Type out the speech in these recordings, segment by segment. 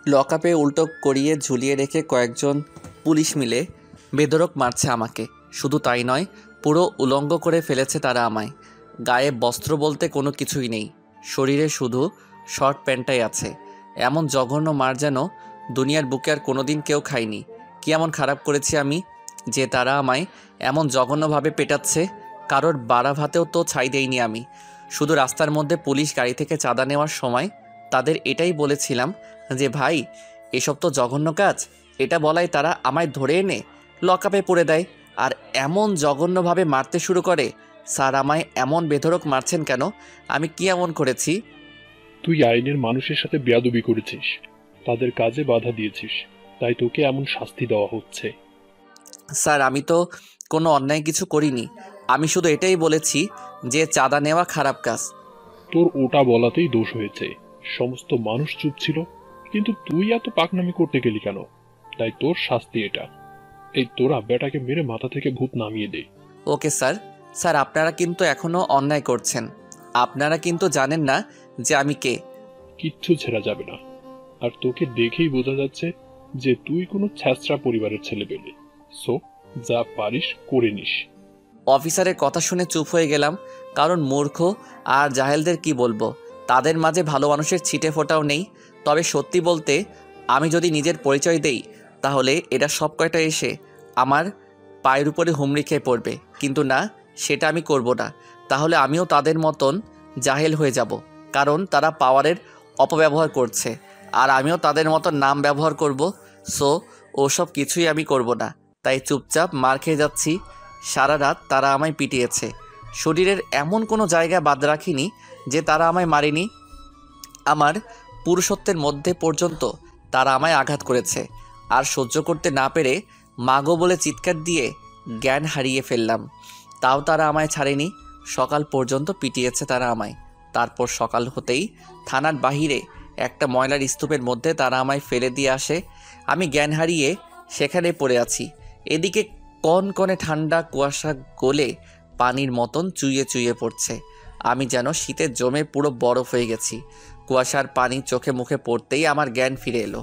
লকআপে উল্টো করিয়ে ঝুলিয়ে রেখে কয়েকজন পুলিশ মিলে বেধড়ক মারছে আমাকে। শুধু তাই নয়, পুরো উলঙ্গ করে ফেলেছে তারা আমায়। গায়ে বস্ত্র বলতে কোনো কিছুই নেই, শরীরে শুধু শর্ট প্যান্টটাই আছে। এমন জঘন্য মার যেন দুনিয়ার বুকে আর কোনোদিন কেউ খায়নি। কি এমন খারাপ করেছি আমি যে তারা আমায় এমন জঘন্যভাবে পেটাচ্ছে? কারোর বাড়া ভাতেও তো ছাই দেইনি আমি। শুধু রাস্তার মধ্যে পুলিশ গাড়ি থেকে চাঁদা নেওয়ার সময় তাদের এটাই বলেছিলাম যে ভাই, এসব তো জঘন্য কাজ। এটা বলাই তারা আমায় ধরে এনে লকআপে পুরে দেয় আর এমন জঘন্যভাবে মারতে শুরু করে। স্যার, আমায় এমন বেধড়ক মারছেন কেন? আমি কি এমন করেছি? তুই আইনের মানুষের সাথে বেয়াদবি করেছিস, তাদের কাজে বাধা দিয়েছিস, তাই তোকে এমন শাস্তি দেওয়া হচ্ছে। স্যার, আমি তো কোনো অন্যায় কিছু করিনি। আমি শুধু এটাই বলেছি যে চাঁদা নেওয়া খারাপ কাজ। তোর ওটা বলাতেই দোষ হয়েছে। সমস্ত মানুষ চুপ ছিল, কিন্তু তুই এত পাকনামি করতে গেলি কেন? তাই তোর শাস্তি এটা। এই তোরা বেটাকে মেরে মাথা থেকে ভূত নামিয়ে দে। Okay sir. স্যার, আপনারা কিন্তু এখনও অন্যায় করছেন। আপনারা কিন্তু জানেন না যে আমি কে। কিচ্ছু ছেড়া যাবে না। আর তোকে দেখেই বোঝা যাচ্ছে যে তুই কোনো ছ্যাঁচড়া পরিবারের ছেলে পেলে। সো যা পারিস করে নিস। অফিসারের কথা শুনে চুপ হয়ে গেলাম, কারণ মূর্খ আর জাহেলদের কি বলবো, তাদের মাঝে ভালো মানুষের ছিটে ফোটাও নেই। তবে সত্যি বলতে, আমি যদি নিজের পরিচয় দেই তাহলে এরা সব কয়টা এসে আমার পায়ের উপরে হুমড়ি খেয়ে পড়বে। কিন্তু না, সেটা আমি করব না। তাহলে আমিও তাদের মতন জাহেল হয়ে যাব, কারণ তারা পাওয়ারের অপব্যবহার করছে, আর আমিও তাদের মতন নাম ব্যবহার করব। সো ওসব কিছুই আমি করব না। তাই চুপচাপ মার খেয়ে যাচ্ছি। সারা রাত তারা আমায় পিটিয়েছে। শরীরের এমন কোনো জায়গা বাদ রাখিনি যে তারা আমায় মারেনি। আমার পুরুষত্বের মধ্যে পর্যন্ত তারা আমায় আঘাত করেছে। আর সহ্য করতে না পেরে মাগো বলে চিৎকার দিয়ে জ্ঞান হারিয়ে ফেললাম। তাও তারা আমায় ছাড়েনি। সকাল পর্যন্ত পিটিয়েছে তারা আমায়। তারপর সকাল হতেই থানার বাহিরে একটা ময়লার স্তূপের মধ্যে তারা আমায় ফেলে দিয়ে আসে। আমি জ্ঞান হারিয়ে সেখানে পড়ে আছি। এদিকে কনকনে ঠান্ডা কুয়াশা গলে পানির মতন চুইয়ে চুইয়ে পড়ছে। আমি যেন শীতে জমে পুরো বরফ হয়ে গেছি। কুয়াশার পানি চোখে মুখে পড়তেই আমার জ্ঞান ফিরে এলো।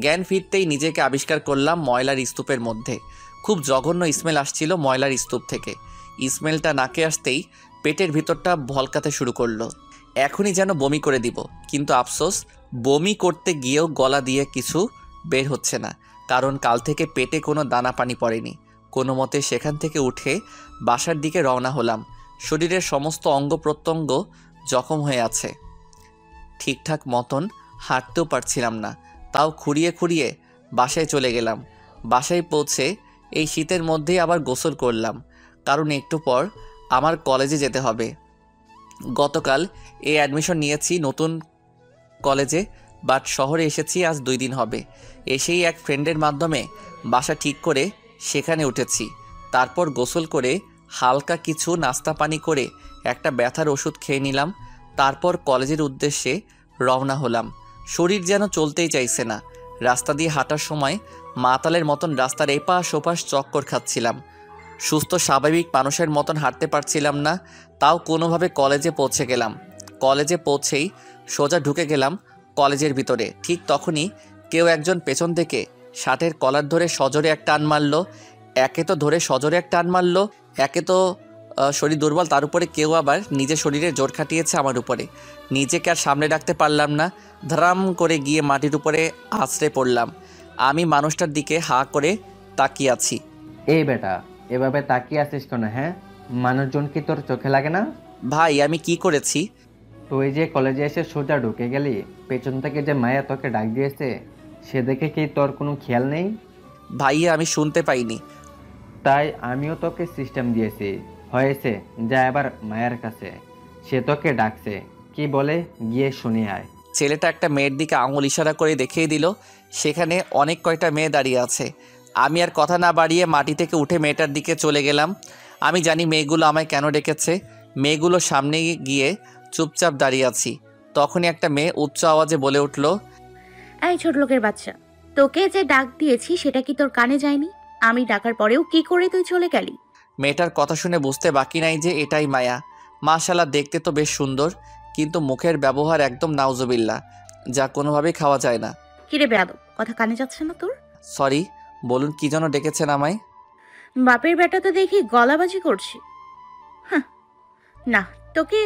জ্ঞান ফিরতেই নিজেকে আবিষ্কার করলাম ময়লার স্তূপের মধ্যে। খুব জঘন্য স্মেল আসছিল ময়লার স্তূপ থেকে। স্মেলটা নাকে আসতেই পেটের ভিতরটা ভলকাতে শুরু করলো। এখনই যেন বমি করে দিব, কিন্তু আফসোস, বমি করতে গিয়েও গলা দিয়ে কিছু বের হচ্ছে না, কারণ কাল থেকে পেটে কোনো দানা পানি পড়েনি। কোনো মতে সেখান থেকে উঠে বাসার দিকে রওনা হলাম। শরীরের সমস্ত অঙ্গ প্রত্যঙ্গ জখম হয়ে আছে, ঠিকঠাক মতন হাঁটতেও পারছিলাম না। তাও খুঁড়িয়ে খুঁড়িয়ে বাসায় চলে গেলাম। বাসায় পৌঁছে এই শীতের মধ্যেই আবার গোসল করলাম, কারণ একটু পর আমার কলেজে যেতে হবে। গতকাল অ্যাডমিশন নিয়েছি নতুন কলেজে, বাট শহরে এসেছি আজ 2 দিন হবে। এসেই এক ফ্রেন্ডের মাধ্যমে বাসা ঠিক করে সেখানে উঠেছি। তারপর গোসল করে হালকা কিছু নাস্তা পানি করে একটা ব্যথার ওষুধ খেয়ে নিলাম। তারপর কলেজের উদ্দেশ্যে রওনা হলাম। শরীর যেন চলতেই চাইছে না। রাস্তা দিয়ে হাঁটার সময় মাতালের মতন রাস্তার এপাশ ওপাশ চক্কর খাচ্ছিলাম। সুস্থ স্বাভাবিক মানুষের মতন হাঁটতে পারছিলাম না। তাও কোনোভাবে কলেজে পৌঁছে গেলাম। কলেজে পৌঁছেই সোজা ঢুকে গেলাম কলেজের ভিতরে। ঠিক তখনই কেউ একজন পেছন থেকে শার্টের কলার ধরে সজোরে এক টান মারল। একে তো ধরে সজোরে এক টান মারল, একে তো শরীর দুর্বল, তার উপরে কেউ আবার নিজের শরীরে জোর খাটিয়েছে আমার উপরে। নিজেকে আর সামনে রাখতে পারলাম না, ধারাম করে গিয়ে মাটির উপরে আছড়ে পড়লাম। আমি মানুষটার দিকে হাঁ করে তাকিয়ে আছি। এই বেটা, এভাবে তাকিয়ে আছিস কেন? হ্যাঁ, মানুষজন কি তোর চোখে লাগে না? ভাই, আমি কি করেছি? তুই যে কলেজে এসে সোজা ঢুকে গেলি, পেছন থেকে যে মায়া তোকে ডাক দিয়েছে, সে দেখে কি তোর কোনো খেয়াল নেই? ভাইয়া, আমি শুনতে পাইনি। তাই আমিও তোকে সিস্টেম দিয়েছি। হয়েছে, যা এবার মায়ের কাছে, সে তোকে ডাকছে। কি বলে গিয়ে শুনি আয়। ছেলেটা একটা মেয়ের দিকে আঙুল ইশারা করে দেখিয়ে দিল। সেখানে অনেক কয়টা মেয়ে দাঁড়িয়ে আছে। আমি আর কথা না বাড়িয়ে মাটি থেকে উঠে মেয়েটার দিকে চলে গেলাম। আমি জানি মেয়েগুলো আমায় কেন ডেকেছে। মেয়েগুলো সামনে গিয়ে চুপচাপ দাঁড়িয়ে আছি। তখনই একটা মেয়ে উচ্চ আওয়াজে বলে উঠল, এই ছোট লোকের বাচ্চা, তোকে যে ডাক দিয়েছি সেটা কি তোর কানে যায়নি? আমি ডাকার পরেও কি করে তুই চলে গেলি? মেয়েটার কথা শুনে বুঝতে বাকি নাই যে এটাই মায়া। মাশাআল্লাহ, দেখতে তো বেশ সুন্দর, কিন্তু মুখের ব্যবহার একদম নাউজুবিল্লাহ, যা কোনোভাবেই খাওয়া যায় না। কিরে বেয়াদব, কথা কানে যাচ্ছে না তোর? সরি, বলুন কি যেন ডেকেছেন আমায়? বাপের বেটা তো দেখি গলাবাজি করছি। হাহ, না, তোকে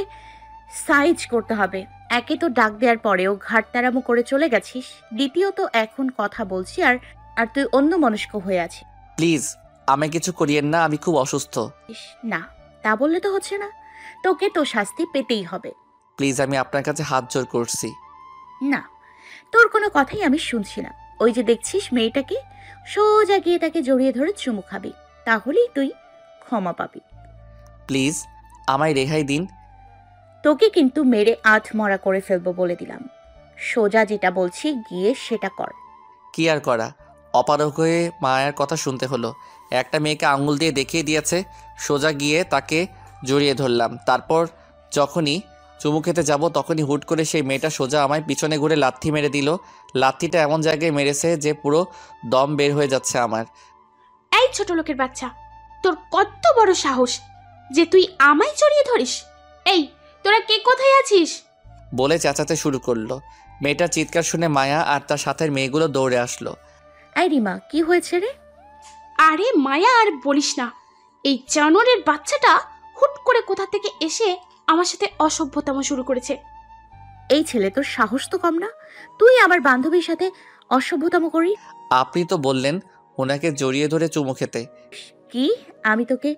সাইজ করতে হবে। একে তো ডাক দেওয়ার পরেও ঘাটতারামো করে চলে গেছিস, দ্বিতীয়ত এখন কথা বলছি আর আর তুই অন্য মনস্ক হয়ে আছিস। প্লিজ আমায় কিছু করিয়েন না, আমি খুব অসুস্থ। না, তা বললে তো হচ্ছে না, তোকে তো শাস্তি পেতেই হবে। প্লিজ আমি আপনার কাছে হাত জোর করছি। না, তোর কোনো কথাই আমি শুনছি না। ওই যে দেখছিস মেয়েটাকে, সোজা গিয়ে তাকে জড়িয়ে ধরে চুমু খাবি, তাহলেই তুই ক্ষমা পাবি। প্লিজ আমায় রেহাই দিন। তোকে কিন্তু মেরে আধমরা করে ফেলবো বলে দিলাম। সোজা যেটা বলছি গিয়ে সেটা কর। কি আর করা, অপারগ হয়ে মায়ের কথা শুনতে হলো। একটা মেয়েকে আঙুল দিয়ে দেখিয়ে দিয়েছে, সোজা গিয়ে তাকে জড়িয়ে ধরলাম। তারপর যখনই চুমু খেতে যাব তখনই হুট করে সেই মেয়েটা সোজা আমায় পিছনে ঘুরে লাথি মেরে দিল। লাথিটা এমন জায়গায় মেরেছে যে পুরো দম বের হয়ে যাচ্ছে আমার। এই ছোট লোকের বাচ্চা, তোর কত বড় সাহস যে তুই আমায় জড়িয়ে ধরিস? এই, তোরা কে কোথায় আছিস? বলে চেঁচাতে শুরু করলো। মেয়েটার চিৎকার শুনে মায়া আর তার সাথের মেয়েগুলো দৌড়ে আসলো। এই রিমা, কি হয়েছে রে? আরে মায়া, আর বলিস না, এই জানোয়ারের বাচ্চাটা হুট করে কোথা থেকে এসে আমার সাথে অসভ্যতামো শুরু করেছে। এই ছেলে, তোর সাহস তো কম না, তুই আমার বান্ধবীর সাথে অসভ্যতম করি। আপনি তো বললেন ওনাকে জড়িয়ে ধরে চুমু খেতে। কি? আমি তোকে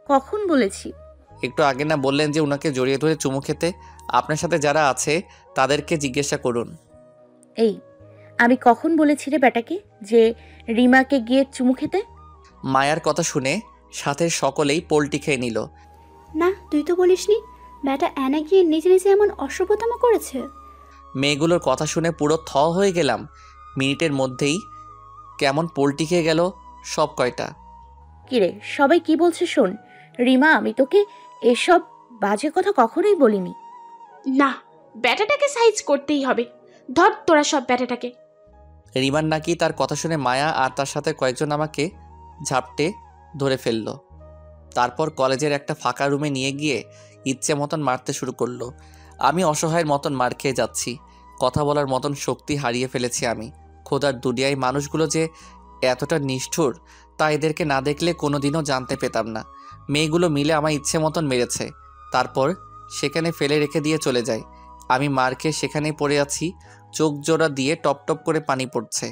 কখন বলেছি? একটু আগে না বললেন যে ওনাকে জড়িয়ে ধরে চুমু খেতে? আপনার সাথে যারা আছে তাদেরকে জিজ্ঞাসা করুন। এই, আমি কখন বলেছি রে বেটাকে যে রিমাকে গিয়ে চুমু খেতে? মায়ার কথা শুনে সাথে সকলেই পোল্টি খেয়ে নিল। না, তুই তো বলিসনি ব্যাটা অ্যানা গিয়ে নিজে নিজে এমন অসভ্যতম করেছে। মেয়েগুলোর কথা শুনে পুরো থ হয়ে গেলাম। মিনিটের মধ্যেই কেমন পোল্টি খেয়ে গেল সব কয়টা। কিরে, সবাই কি বলছে শোন। রিমা, আমি তোকে এসব বাজে কথা কখনোই বলিনি। না, ব্যাটাটাকে সাইজ করতেই হবে। ধর তোরা সব ব্যাটাটাকে। রিমান নাকি তার কথা শুনে মায়া আর তার সাথে কয়েকজন আমাকে ঝাপটে ধরে ফেললো। তারপর কলেজের একটা ফাঁকা রুমে নিয়ে গিয়ে ইচ্ছে মতন মারতে শুরু করলো। আমি অসহায়ের মতন মার খেয়ে যাচ্ছি। কথা বলার মতন শক্তি হারিয়ে ফেলেছি আমি। খোদার দুনিয়ায় মানুষগুলো যে এতটা নিষ্ঠুর তা এদেরকে না দেখলে কোনোদিনও জানতে পেতাম না। মেয়েগুলো মিলে আমায় ইচ্ছে মতন মেরেছে, তারপর সেখানে ফেলে রেখে দিয়ে চলে যায়। আমি মার খেয়ে সেখানেই পড়ে আছি, চোখ জোড়া দিয়ে টপ টপ করে পানি পড়ছে।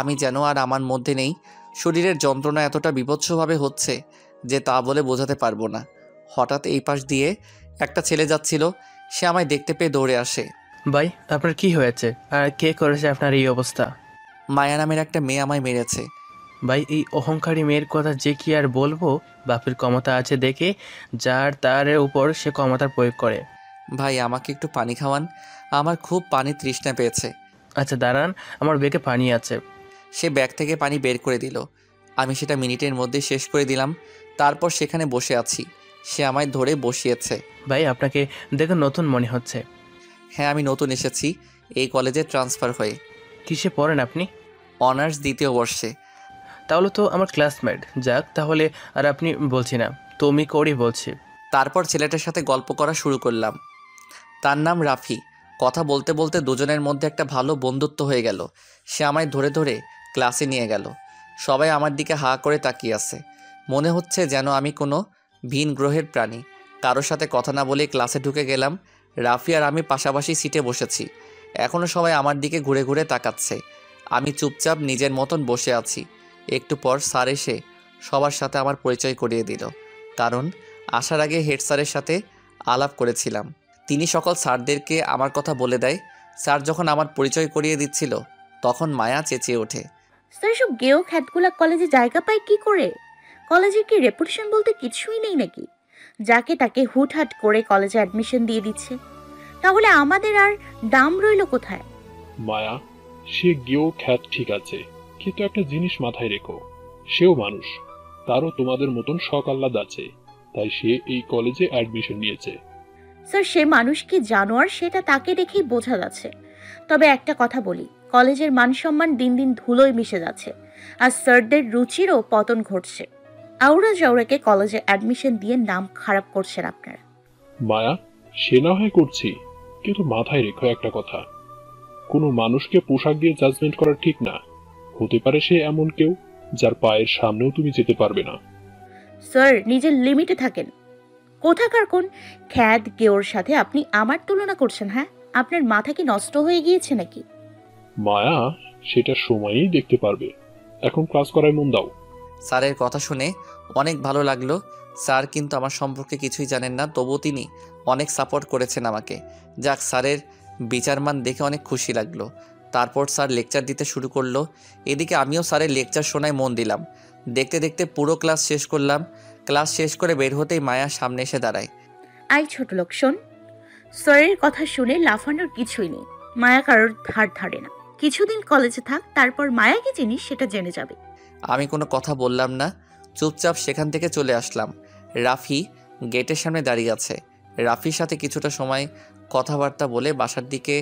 আমি যেন আর আমার মধ্যে নেই। শরীরের যন্ত্রণা এতটা বিভৎসভাবে হচ্ছে যে তা বলে বোঝাতে পারবো না। হঠাৎ এই পাশ দিয়ে একটা ছেলে যাচ্ছিল, সে আমায় দেখতে পেয়ে দৌড়ে আসে। ভাই, আপনার কি হয়েছে আর কে করেছে আপনার এই অবস্থা? মায়া নামের একটা মেয়ে আমায় মেরেছে। ভাই, এই অহংকারী মেয়ের কথা যে কি আর বলবো। বাপের ক্ষমতা আছে দেখে যার তার উপর সে ক্ষমতার প্রয়োগ করে। ভাই আমাকে একটু পানি খাওয়ান, আমার খুব পানি তৃষ্ণা পেয়েছে। আচ্ছা দাঁড়ান, আমার বেগে পানি আছে। সে ব্যাগ থেকে পানি বের করে দিল। আমি সেটা মিনিটের মধ্যে শেষ করে দিলাম। তারপর সেখানে বসে আছি, সে আমায় ধরে বসিয়েছে। ভাই, আপনাকে দেখে নতুন মনে হচ্ছে। হ্যাঁ, আমি নতুন এসেছি এই কলেজে ট্রান্সফার হয়ে। কিসে পড়েন আপনি? অনার্স দ্বিতীয় বর্ষে। তাহলে তো আমার ক্লাসমেট। যাক, তাহলে আর আপনি বলছি না, তুমি করি বলছি। তারপর ছেলেটার সাথে গল্প করা শুরু করলাম। তার নাম রাফি। কথা বলতে বলতে দুজনের মধ্যে একটা ভালো বন্ধুত্ব হয়ে গেল। সে আমায় ধরে ধরে ক্লাসে নিয়ে গেল। সবাই আমার দিকে হা করে তাকিয়ে আছে, মনে হচ্ছে যেন আমি কোনো ভিন গ্রহের প্রাণী। কারোর সাথে কথা না বলে ক্লাসে ঢুকে গেলাম। রাফি আর আমি পাশাপাশি সিটে বসেছি। এখনও সবাই আমার দিকে ঘুরে ঘুরে তাকাচ্ছে। আমি চুপচাপ নিজের মতন বসে আছি। একটু পর স্যার এসে সবার সাথে আমার পরিচয় করিয়ে দিল, কারণ আসার আগে হেড স্যারের সাথে আলাপ করেছিলাম। তিনি সকল স্যারদেরকে আমার কথা বলে দেয়। স্যার যখন আমার পরিচয় করিয়ে দিচ্ছিল তখন মায়া চেঁচিয়ে ওঠে, স্যার, সব গেও খ্যাতগুলা কলেজে জায়গা পায় কি করে? কলেজের কি রেপুটেশন বলতে কিছুই নেই নাকি? যাকে তাকে হুটহাট করে কলেজে অ্যাডমিশন দিয়ে দিচ্ছে, তাহলে আমাদের আর দাম রইল কোথায়? মায়া, সে গিয়েও খ্যাত ঠিক আছে, কিন্তু একটা জিনিস মাথায় রেখো, সেও মানুষ, তারও তোমাদের মতন শখ আহ্লাদ আছে, তাই সে এই কলেজে অ্যাডমিশন নিয়েছে। স্যার, সে মানুষ কি জানোয়ার সেটা তাকে দেখেই বোঝা যাচ্ছে। তবে একটা কথা বলি, কলেজের মান সম্মান দিন দিন ধুলোয় মিশে যাচ্ছে, আর স্যারদের রুচিরও পতন ঘটছে। আউড়া জাউড়াকে কলেজে অ্যাডমিশন দিয়ে নাম খারাপ করছেন আপনারা। মায়া, সে না হয় করছি, কিন্তু মাথায় রেখো একটা কথা, কোনো মানুষকে পোশাক দিয়ে জাজমেন্ট করা ঠিক না। হতে পারে সে এমন কেউ যার পায়ের সামনেও তুমি যেতে পারবে না। স্যার, নিজের লিমিটে থাকেন। কোথাকার কোন খ্যাত গেওর সাথে আপনি আমার তুলনা করছেন? হ্যাঁ, আপনার মাথা কি নষ্ট হয়ে গিয়েছে নাকি? মায়া, সেটা সময়েই দেখতে পারবে। এখন ক্লাস করায় মন দাও। স্যারের কথা শুনে অনেক ভালো লাগলো। স্যার কিন্তু আমার সম্পর্কে কিছুই জানেন না, তবুও তিনি অনেক সাপোর্ট করেছেন আমাকে। যাক, স্যারের বিচারমান দেখে অনেক খুশি লাগলো। তারপর স্যার লেকচার দিতে শুরু করলো। এদিকে আমিও স্যারের লেকচার শোনায় মন দিলাম। দেখতে দেখতে পুরো ক্লাস শেষ করলাম। ক্লাস শেষ করে বের হতেই মায়া সামনে এসে দাঁড়ায়। আই ছোট লোক, শোন। স্যারের কথা শুনে লাফানোর কিছুই নেই। মায়া কারোর ধার ধারে না। কিছুদিন কলেজে থাক, তারপর মায়া কি জিনিস সেটা জেনে যাবে। আমি কোনো কথা বললাম না, চুপচাপ সেখান থেকে চলে আসলাম। রাফি গেটের সামনে দাঁড়িয়ে আছে। রাফির সাথে কিছুটা সময় কথাবার্তা বলে বাসার দিকে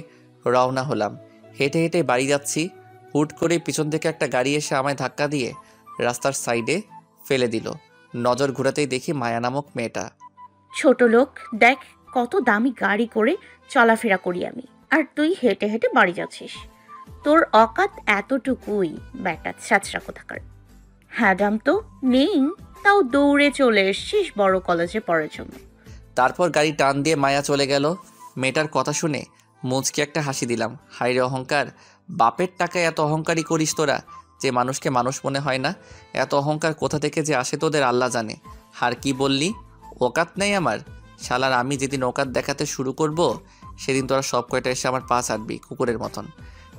রওনা হলাম। হেঁটে হেঁটে বাড়ি যাচ্ছি, হুট করে পিছন থেকে একটা গাড়ি এসে আমায় ধাক্কা দিয়ে রাস্তার সাইডে ফেলে দিল। নজর ঘোরাতেই দেখি মায়া নামক মেয়েটা। ছোট লোক, দেখ কত দামি গাড়ি করে চলাফেরা করি আমি, আর তুই হেঁটে হেঁটে বাড়ি যাচ্ছিস। তোর অকাত এতটুকুই, ব্যাটা ছ্যাঁচড়া কোথাকার। হ্যাডাম তো নেই, তাও দৌড়ে চলে এসছিস বড় কলেজে পড়ার জন্য। তারপর গাড়ি টান দিয়ে মায়া চলে গেল। মেয়েটার কথা শুনে মুচকি একটা হাসি দিলাম। হাইরে অহংকার! বাপের টাকায় এত অহংকারী করিস তোরা যে মানুষকে মানুষ মনে হয় না। এত অহংকার কোথা থেকে যে আসে তোদের আল্লাহ জানে। আর কি বললি? ওকাত নেই আমার? শালার, আমি যেদিন ওকাত দেখাতে শুরু করব সেদিন তোরা সব কয়টা এসে আমার পা চাটবি কুকুরের মতন।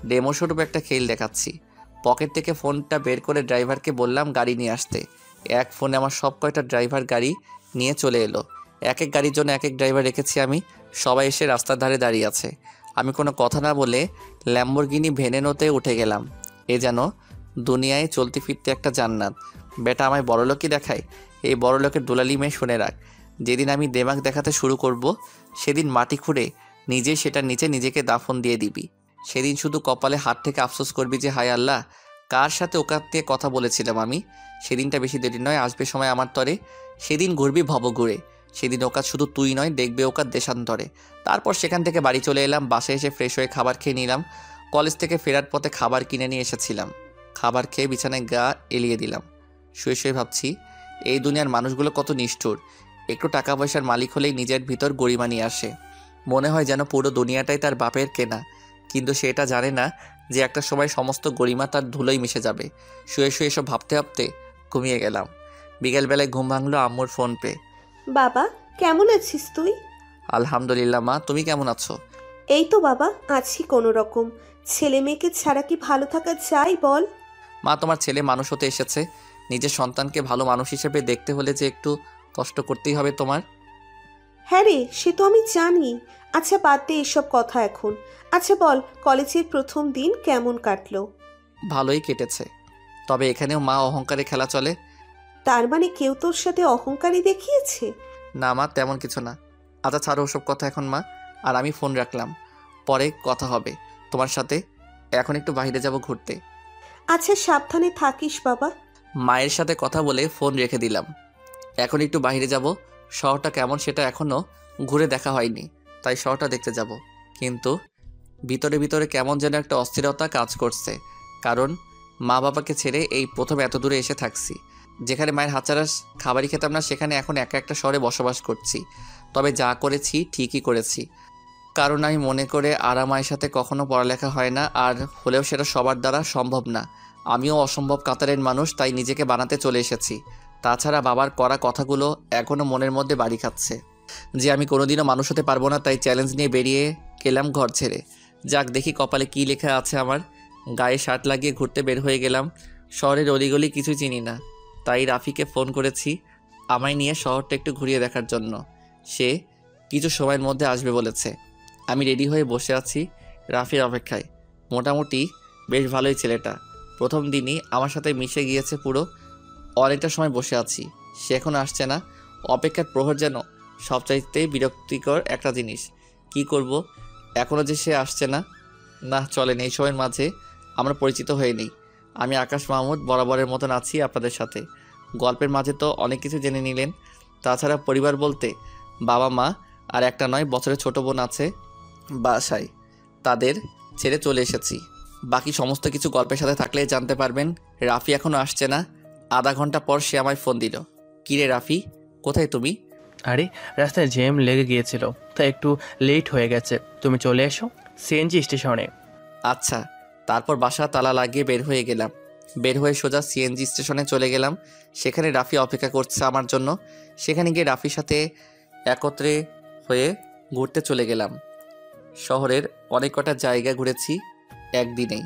ডেমোস্বরূপ একটা খেল দেখাচ্ছি। পকেট থেকে ফোনটা বের করে ড্রাইভারকে বললাম গাড়ি নিয়ে আসতে। এক ফোনে আমার সব কয়টা ড্রাইভার গাড়ি নিয়ে চলে এলো। এক এক গাড়ির জন্য এক এক ড্রাইভার রেখেছি আমি। সবাই এসে রাস্তার ধারে দাঁড়িয়ে আছে। আমি কোনো কথা না বলে ল্যাম্বরগিনি ভেনেনোতে উঠে গেলাম। এ যেন দুনিয়ায় চলতে ফিরতে একটা জান্নাত। বেটা আমায় বড়লোকই দেখায়। এই বড়লোকের দুলালি মেয়ে শুনে রাখ, যেদিন আমি দেমাগ দেখাতে শুরু করব সেদিন মাটি খুঁড়ে নিজে সেটার নিচে নিজেকে দাফন দিয়ে দিবি। সেদিন শুধু কপালে হাত থেকে আফসোস করবি যে হায় আল্লাহ, কার সাথে ওকাত দিয়ে কথা বলেছিলাম আমি। সেদিনটা বেশি দেরি নয়, আসবে সময় আমার তরে। সেদিন ঘুরবি ভবঘুরে। সেদিন ওকাত শুধু তুই নয়, দেখবে ওকাত দেশান্তরে। তারপর সেখান থেকে বাড়ি চলে এলাম। বাসায় এসে ফ্রেশ হয়ে খাবার খেয়ে নিলাম। কলেজ থেকে ফেরার পথে খাবার কিনে নিয়ে এসেছিলাম। খাবার খেয়ে বিছানায় গা এলিয়ে দিলাম। শুয়ে শুয়ে ভাবছি এই দুনিয়ার মানুষগুলো কত নিষ্ঠুর। একটু টাকা পয়সার মালিক হলেই নিজের ভিতর গরিমা নিয়ে আসে। মনে হয় যেন পুরো দুনিয়াটাই তার বাপের কেনা, কিন্তু সে এটা জানে না যে একটা সময় সমস্ত গরিমা তার ধুলোয় মিশে যাবে। শুয়ে শুয়ে এসব ভাবতে ভাবতে ঘুমিয়ে গেলাম। বিকেলবেলায় ঘুম ভাঙলো আম্মুর ফোন পেয়ে। বাবা, কেমন আছিস তুই? আলহামদুলিল্লাহ মা, তুমি কেমন আছো? এই তো বাবা, আছি কোনো রকম। ছেলে মেয়েকে ছাড়া কি ভালো থাকা যায় বল? মা, তোমার ছেলে মানুষ হতে এসেছে। নিজের সন্তানকে ভালো মানুষ হিসেবে দেখতে হলে যে একটু কষ্ট করতেই হবে তোমার। হ্যাঁ রে, সে তো আমি জানি। আচ্ছা বাদ দে এসব কথা এখন। আচ্ছা বল, কলেজের প্রথম দিন কেমন কাটলো? ভালোই কেটেছে, তবে এখানেও মা অহংকারে খেলা চলে। তার মানে কেউ তোর সাথে অহংকারী দেখিয়েছে? না মা, তেমন কিছু না। আচ্ছা ছাড়ো ওসব কথা এখন মা। আর আমি ফোন রাখলাম, পরে কথা হবে তোমার সাথে। এখন একটু বাইরে যাব ঘুরতে। আচ্ছা সাবধানে থাকিস বাবা। মায়ের সাথে কথা বলে ফোন রেখে দিলাম। এখন একটু বাইরে যাব। শহরটা কেমন সেটা এখনও ঘুরে দেখা হয়নি, তাই শহরটা দেখতে যাব। কিন্তু ভিতরে ভিতরে কেমন যেন একটা অস্থিরতা কাজ করছে, কারণ মা বাবাকে ছেড়ে এই প্রথম এত দূরে এসে থাকছি। যেখানে মায়ের হাত ছাড়া খাবারই খেতাম না, সেখানে এখন একা একটা শহরে বসবাস করছি। তবে যা করেছি ঠিকই করেছি, কারণ আমি মনে করে মায়ের সাথে কখনো পড়ালেখা হয় না, আর হলেও সেটা সবার দ্বারা সম্ভব না। আমিও অসম্ভব কাতারের মানুষ, তাই নিজেকে বানাতে চলে এসেছি। তাছাড়া বাবার করা কথাগুলো এখনও মনের মধ্যে বাড়ি খাচ্ছে যে আমি কোনোদিনও মানুষ হতে পারবো না। তাই চ্যালেঞ্জ নিয়ে বেরিয়ে গেলাম ঘর ছেড়ে। যাক, দেখি কপালে কী লেখা আছে আমার। গায়ে শার্ট লাগিয়ে ঘুরতে বের হয়ে গেলাম। শহরের অলিগলি কিছু চিনি না, তাই রাফিকে ফোন করেছি আমায় নিয়ে শহরটা একটু ঘুরিয়ে দেখার জন্য। সে কিছু সময়ের মধ্যে আসবে বলেছে। আমি রেডি হয়ে বসে আছি রাফির অপেক্ষায়। মোটামুটি বেশ ভালোই ছেলেটা। প্রথম দিনই আমার সাথে মিশে গিয়েছে পুরো। অনেকটা সময় বসে আছি, সে এখনও আসছে না। অপেক্ষার প্রহর যেন সবচাইতে বিরক্তিকর একটা জিনিস। কি করব, এখনও যে সে আসছে না। না চলেন, এই সময়ের মাঝে আমরা পরিচিত হয়ে নিই। আমি আকাশ মাহমুদ, বরাবরের মতন আছি আপনাদের সাথে। গল্পের মাঝে তো অনেক কিছু জেনে নিলেন। তাছাড়া পরিবার বলতে বাবা মা আর একটা নয় বছরের ছোট বোন আছে বাসায়। তাদের ছেড়ে চলে এসেছি। বাকি সমস্ত কিছু গল্পের সাথে থাকলে জানতে পারবেন। রাফি এখনও আসছে না। আধা ঘন্টা পর সে আমায় ফোন দিল। কিরে রাফি, কোথায় তুমি? আরে রাস্তায় জ্যাম লেগে গিয়েছিল, তাই একটু লেট হয়ে গেছে। তুমি চলে এসো সিএনজি স্টেশনে। আচ্ছা। তারপর বাসা তালা লাগিয়ে বের হয়ে গেলাম। বের হয়ে সোজা সিএনজি স্টেশনে চলে গেলাম। সেখানে রাফি অপেক্ষা করছে আমার জন্য। সেখানে গিয়ে রাফির সাথে একত্রে হয়ে ঘুরতে চলে গেলাম। শহরের অনেক কটা জায়গা ঘুরেছি একদিনেই।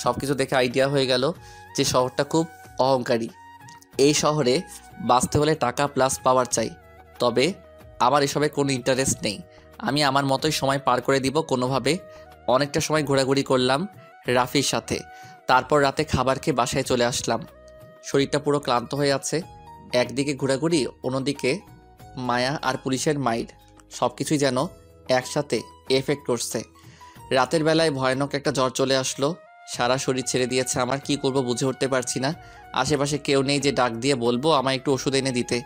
সব কিছু দেখে আইডিয়া হয়ে গেল যে শহরটা খুব অহংকারী। এই শহরে বাঁচতে হলে টাকা প্লাস পাওয়ার চাই। তবে আমার এসবে কোনো ইন্টারেস্ট নেই। আমি আমার মতোই সময় পার করে দিব কোনোভাবে। অনেকটা সময় ঘোরাঘুরি করলাম রাফির সাথে। তারপর রাতে খাবার খেয়ে বাসায় চলে আসলাম। শরীরটা পুরো ক্লান্ত হয়ে আছে। একদিকে ঘোরাঘুরি, অন্যদিকে মায়া আর পুলিশের মাইর, সব কিছুই যেন একসাথে এফেক্ট করছে। রাতের বেলায় ভয়ানক একটা জ্বর চলে আসলো। সারা শরীর ছেড়ে দিয়েছে আমার। কি করব বুঝে উঠতে পারছি না। আশেপাশে কেউ নেই যে ডাক দিয়ে বলবো আমায় একটু ওষুধ এনে দিতে।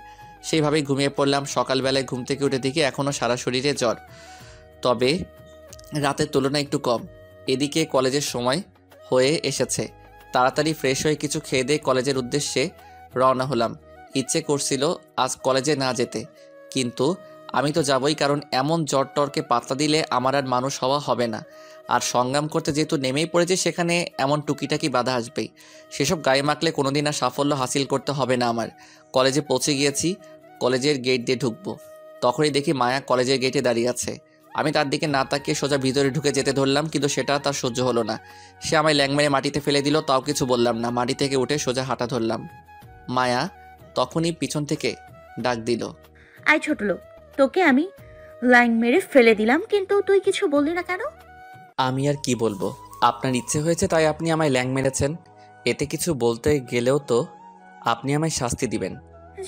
সেইভাবেই ঘুমিয়ে পড়লাম। সকালবেলায় ঘুম থেকে উঠে দেখি এখনও সারা শরীরে জ্বর, তবে রাতের তুলনায় একটু কম। এদিকে কলেজের সময় হয়ে এসেছে। তাড়াতাড়ি ফ্রেশ হয়ে কিছু খেয়ে দিয়ে কলেজের উদ্দেশ্যে রওনা হলাম। ইচ্ছে করছিল আজ কলেজে না যেতে, কিন্তু আমি তো যাবই, কারণ এমন জ্বর টরকে পাত্তা দিলে আমার আর মানুষ হওয়া হবে না। আর সংগ্রাম করতে যেহেতু নেমেই পড়েছে, সেখানে এমন টুকিটাকি বাধা আসবেই। সেসব গায়ে মাখলে কোনোদিন আর সাফল্য হাসিল করতে হবে না আমার। কলেজে পৌঁছে গিয়েছি। কলেজের গেট দিয়ে ঢুকবো, তখনই দেখি মায়া কলেজের গেটে দাঁড়িয়ে আছে। আমি তার দিকে না তাকিয়ে সোজা ভিতরে ঢুকে যেতে ধরলাম, কিন্তু সেটা তার সহ্য হলো না। সে আমায় ল্যাং মেরে মাটিতে ফেলে দিল, তাও কিছু বললাম না। মাটি থেকে উঠে সোজা হাঁটা ধরলাম। মায়া তখনই পিছন থেকে ডাক দিল, আয় ছোট লোক, তোকে আমি লাইন মেরে ফেলে দিলাম, কিন্তু তুই কিছু বললি না কেন? আমি আর কি বলবো? আপনার ইচ্ছে হয়েছে তাই আপনি আমায় ল্যাং মেরেছেন। এতে কিছু বলতে গেলেও তো আপনি আমায় শাস্তি দিবেন।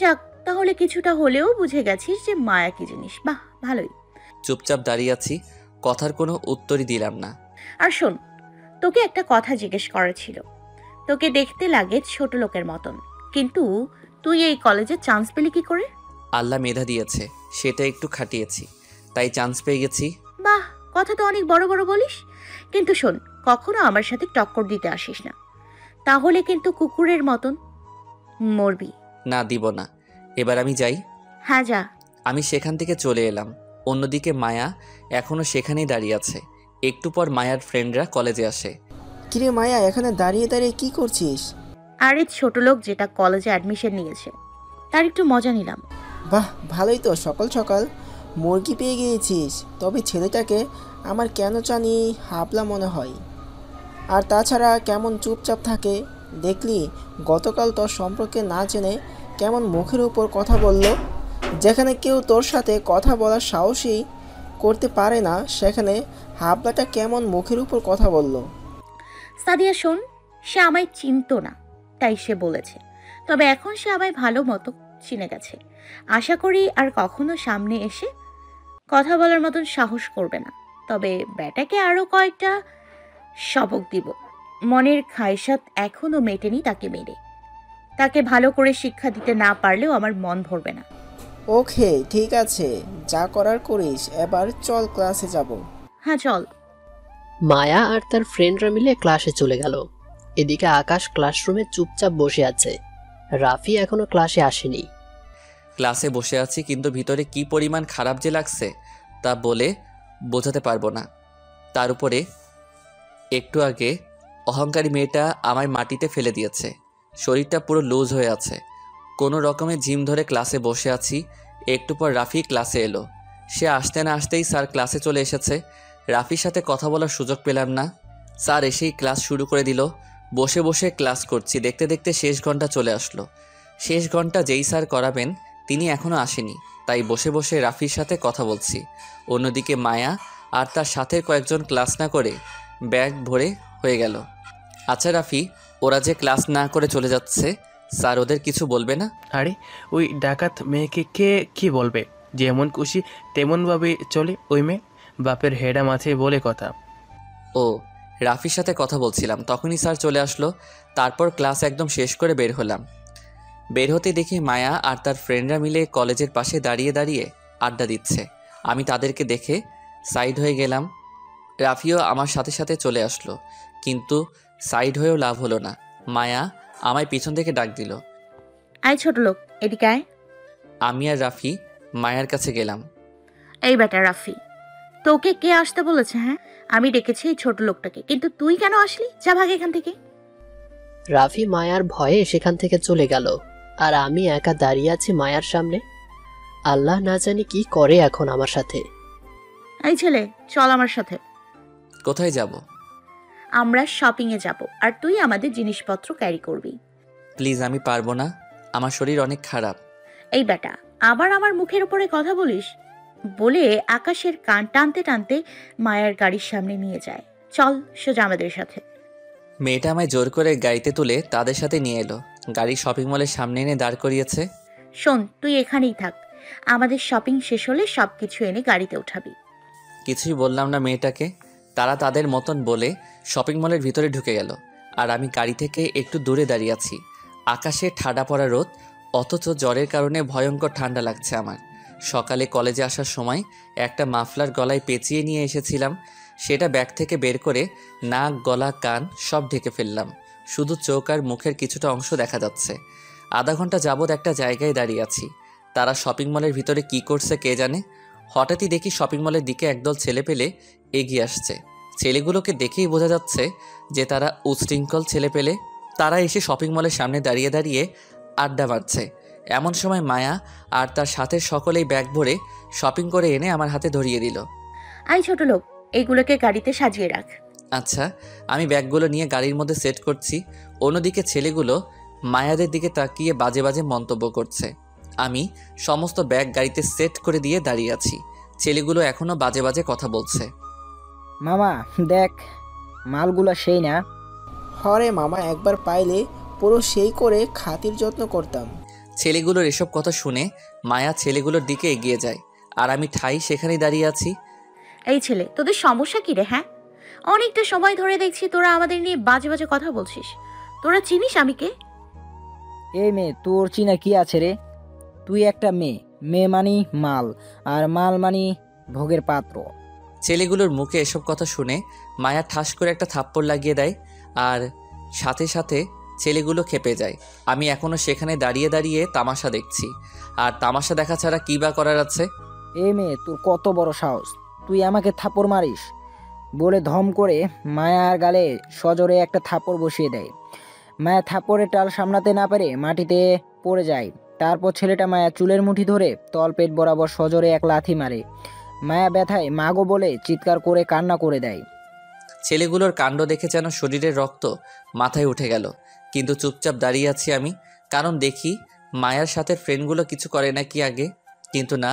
যাক, তাহলে কিছুটা হলেও বুঝে গেছিস যে মায়া কি জিনিস। বাহ, ভালোই। চুপচাপ দাঁড়িয়ে আছি, কথার কোনো উত্তরই দিলাম না। আর শোন, তোকে একটা কথা জিজ্ঞেস করার ছিল। তোকে দেখতে লাগে ছোট লোকের মতন, কিন্তু তুই এই কলেজে চান্স পেলি কি করে? আল্লাহ মেধা দিয়েছে, সেটা একটু খাটিয়েছি, তাই চান্স পেয়ে গেছি। বাহ, কথা তো অনেক বড় বড় বলিস, কিন্তু শোন, কখনো আমার সাথে টক্কর দিতে আসিস না, তাহলে কিন্তু কুকুরের মতন মরবি। না, দিব না। এবার আমি যাই। হ্যাঁ যা। আমি সেখান থেকে চলে এলাম। অন্যদিকে মায়া এখনও সেখানেই দাঁড়িয়ে আছে। একটু পর মায়ার ফ্রেন্ডরা কলেজে আসে। কিরে মায়া, এখানে দাঁড়িয়ে দাঁড়িয়ে কি করছিস? আরে ছোট লোক যেটা কলেজে অ্যাডমিশন নিয়েছে, তার একটু মজা নিলাম। বাহ, ভালোই তো। সকাল সকাল মুরগি পেয়ে গিয়েছিস। তবে ছেলেটাকে আমার কেন জানি হাবলা মনে হয়। আর তাছাড়া কেমন চুপচাপ থাকে দেখলি? গতকাল তোর সম্পর্কে না জেনে কেমন মুখের উপর কথা বলল। যেখানে কেউ তোর সাথে কথা বলার সাহসই করতে পারে না, সেখানে হাবলাটা কেমন মুখের উপর কথা বলল। সাদিয়া শোন, সে আমায় চিনতো না, তাই সে বলেছে। তবে এখন সে আমায় ভালো মতো চিনে গেছে। আশা করি আর কখনো সামনে এসে কথা বলার মতন সাহস করবে না। তবে ব্যাটাকে আরও কয়েকটা সবক দিব। মনের খায়সাত এখনও মেটেনি তাকে মেরে। তাকে ভালো করে শিক্ষা দিতে না পারলেও আমার মন ভরবে না। ওকে, ঠিক আছে, যা করার করিস। এবার চল, ক্লাসে যাব। হ্যাঁ চল। মায়া আর তার ফ্রেন্ডরা মিলে ক্লাসে চলে গেল। এদিকে আকাশ ক্লাসরুমে চুপচাপ বসে আছে। রাফি এখনো ক্লাসে আসেনি। ক্লাসে বসে আছি, কিন্তু ভিতরে কি পরিমাণ খারাপ যে লাগছে তা বলে বোঝাতে পারবো না। তার উপরে একটু আগে অহংকারী মেয়েটা আমায় মাটিতে ফেলে দিয়েছে। শরীরটা পুরো লুজ হয়ে আছে। কোনো রকমে জিম ধরে ক্লাসে বসে আছি। একটু পর রাফি ক্লাসে এলো। সে আসতে না আসতেই স্যার ক্লাসে চলে এসেছে। রাফির সাথে কথা বলার সুযোগ পেলাম না। স্যার এসেই ক্লাস শুরু করে দিল। বসে বসে ক্লাস করছি। দেখতে দেখতে শেষ ঘন্টা চলে আসলো। শেষ ঘন্টা যেই স্যার করাবেন তিনি এখনও আসেনি, তাই বসে বসে রাফির সাথে কথা বলছি। অন্যদিকে মায়া আর তার সাথে কয়েকজন ক্লাস না করে ব্যাগ ভরে হয়ে গেল। আচ্ছা রাফি, ওরা যে ক্লাস না করে চলে যাচ্ছে, স্যার ওদের কিছু বলবে না? আরে ওই ডাকাত মেয়েকে কে কি বলবে? যেমন খুশি তেমনভাবে চলে ওই মেয়ে। বাপের হেডা মাথায় বলে কথা। ও, রাফির সাথে কথা বলছিলাম, তখনই স্যার চলে আসলো। তারপর ক্লাস একদম শেষ করে বের হলাম। বের হতে দেখি মায়া আর তার ফ্রেন্ডরা মিলে কলেজের পাশে দাঁড়িয়ে দাঁড়িয়ে আড্ডা দিচ্ছে। আমি তাদেরকে দেখে সাইড হয়ে গেলাম। রাফিও আমার সাথে সাথে চলে আসলো, কিন্তু সাইড হয়েও লাভ হলো না। মায়া আমায় পিছন থেকে ডাক দিল। আয় ছোট লোক, এদিকে আয়। আমি আর রাফি মায়ার কাছে গেলাম। এই বেটা রাফি, তোকে কে আসতে বলেছে? হ্যাঁ, আমি ডেকেছি এই ছোট লোকটাকে, কিন্তু তুই কেন আসলি? যা ভাগ এখান থেকে। রাফি মায়ার ভয়ে সেখান থেকে চলে গেল, আর আমি একা দাঁড়িয়ে আছি মায়ার সামনে। আল্লাহ না জানি কি করে এখন আমার সাথে। এই ছেলে, চল আমার সাথে। কোথায় যাব? আমরা শপিংয়ে যাব, আর তুই আমাদের জিনিসপত্র ক্যারি করবি। প্লিজ, আমি পারবো না, আমার শরীর অনেক খারাপ। এই বেটা, আবার আমার মুখের উপরে কথা বলিস? বলে আকাশের কান টানতে টানতে মায়ার গাড়ির সামনে নিয়ে যায়। চল সোজা আমাদের সাথে। মেয়েটা আমায় জোর করে গাড়িতে তুলে তাদের সাথে নিয়ে এলো। গাড়ি শপিং মলের সামনে এনে দাঁড় করিয়েছে। শোন, তুই এখানেই থাক, আমাদের শপিং শেষ হলে সবকিছু এনে গাড়িতে উঠাবি। কিছুই বললাম না মেয়েটাকে। তারা তাদের মতন বলে শপিং মলের ভিতরে ঢুকে গেল, আর আমি গাড়ি থেকে একটু দূরে দাঁড়িয়ে আছি। আকাশে ঠাডা পড়া রোদ, অথচ জ্বরের কারণে ভয়ঙ্কর ঠান্ডা লাগছে আমার। সকালে কলেজে আসার সময় একটা মাফলার গলায় পেঁচিয়ে নিয়ে এসেছিলাম, সেটা ব্যাগ থেকে বের করে নাক, গলা, কান সব ঢেকে ফেললাম। শুধু চোখ আর মুখের কিছুটা অংশ দেখা যাচ্ছে। আধা ঘন্টা যাবৎ একটা জায়গায় দাঁড়িয়ে আছি। তারা শপিং মলের ভিতরে কি করছে কে জানে। হঠাৎই দেখি শপিং মলের দিকে একদল ছেলে পেলে এগিয়ে আসছে। ছেলেগুলোকে দেখেই বোঝা যাচ্ছে যে তারা উচ্ছৃঙ্খল ছেলে পেলে। তারা এসে শপিং মলের সামনে দাঁড়িয়ে দাঁড়িয়ে আড্ডা মারছে। এমন সময় মায়া আর তার সাথে সকলেই ব্যাগ ভরে শপিং করে এনে আমার হাতে ধরিয়ে দিল। আই ছোট লোক, এইগুলোকে গাড়িতে সাজিয়ে রাখ। আচ্ছা, আমি ব্যাগগুলো নিয়ে গাড়ির মধ্যে সেট করছি। অন্যদিকে ছেলেগুলো মায়াদের দিকে তাকিয়ে বাজে বাজে মন্তব্য করছে। আমি সমস্ত ব্যাগ গাড়িতে সেট করে দিয়ে দাঁড়িয়ে আছি। ছেলেগুলো এখনো বাজে বাজে কথা বলছে। মামা দেখ, মালগুলা সেই না? হরে মামা, একবার পাইলে পুরো সেই করে খাতির যত্ন করতাম। ছেলেগুলোর এসব কথা শুনে মায়া ছেলেগুলোর দিকে এগিয়ে যায়, আর আমি ঠাই সেখানেই দাঁড়িয়ে আছি। এই ছেলে, তোদের সমস্যা কি রে? হ্যাঁ, অনেকটা সময় ধরে দেখছি তোরা আমাদের নিয়ে বাজে বাজে কথা বলছিস। তোরা চিনিস আমি কে? এই মেয়ে, তোর চিনা কি আছে রে? তুই একটা মেয়ে, মেয়ে মানি মাল, আর মাল মানি ভোগের পাত্র। ছেলেগুলোর মুখে এসব কথা শুনে মায়া ঠাস করে একটা থাপ্পড় লাগিয়ে দেয়, আর সাথে সাথে ছেলেগুলো খেপে যায়। আমি এখনো সেখানে দাঁড়িয়ে দাঁড়িয়ে তামাশা দেখছি। আর তামাশা দেখা ছাড়া কী বা করার আছে? এই মেয়ে, তোর কত বড় সাহস, তুই আমাকে থাপ্পড় মারিস? বলে ধম করে মায়ার গালে সজোরে একটা থাপ্পড় বসিয়ে দেয়। মায়া থাপ্পড়ের টাল সামলাতে না পেরে মাটিতে পড়ে যায়। তারপর ছেলেটা মায়া চুলের মুঠি ধরে তলপেট বরাবর সজোরে এক লাথি মারে। মায়া ব্যথায় মাগো বলে চিৎকার করে কান্না করে দেয়। ছেলেগুলোর কাণ্ড দেখে যেন শরীরের রক্ত মাথায় উঠে গেল, কিন্তু চুপচাপ দাঁড়িয়ে আছি আমি। কারণ দেখি মায়ার সাথে ফ্রেন্ডগুলো কিছু করে নাকি আগে, কিন্তু না,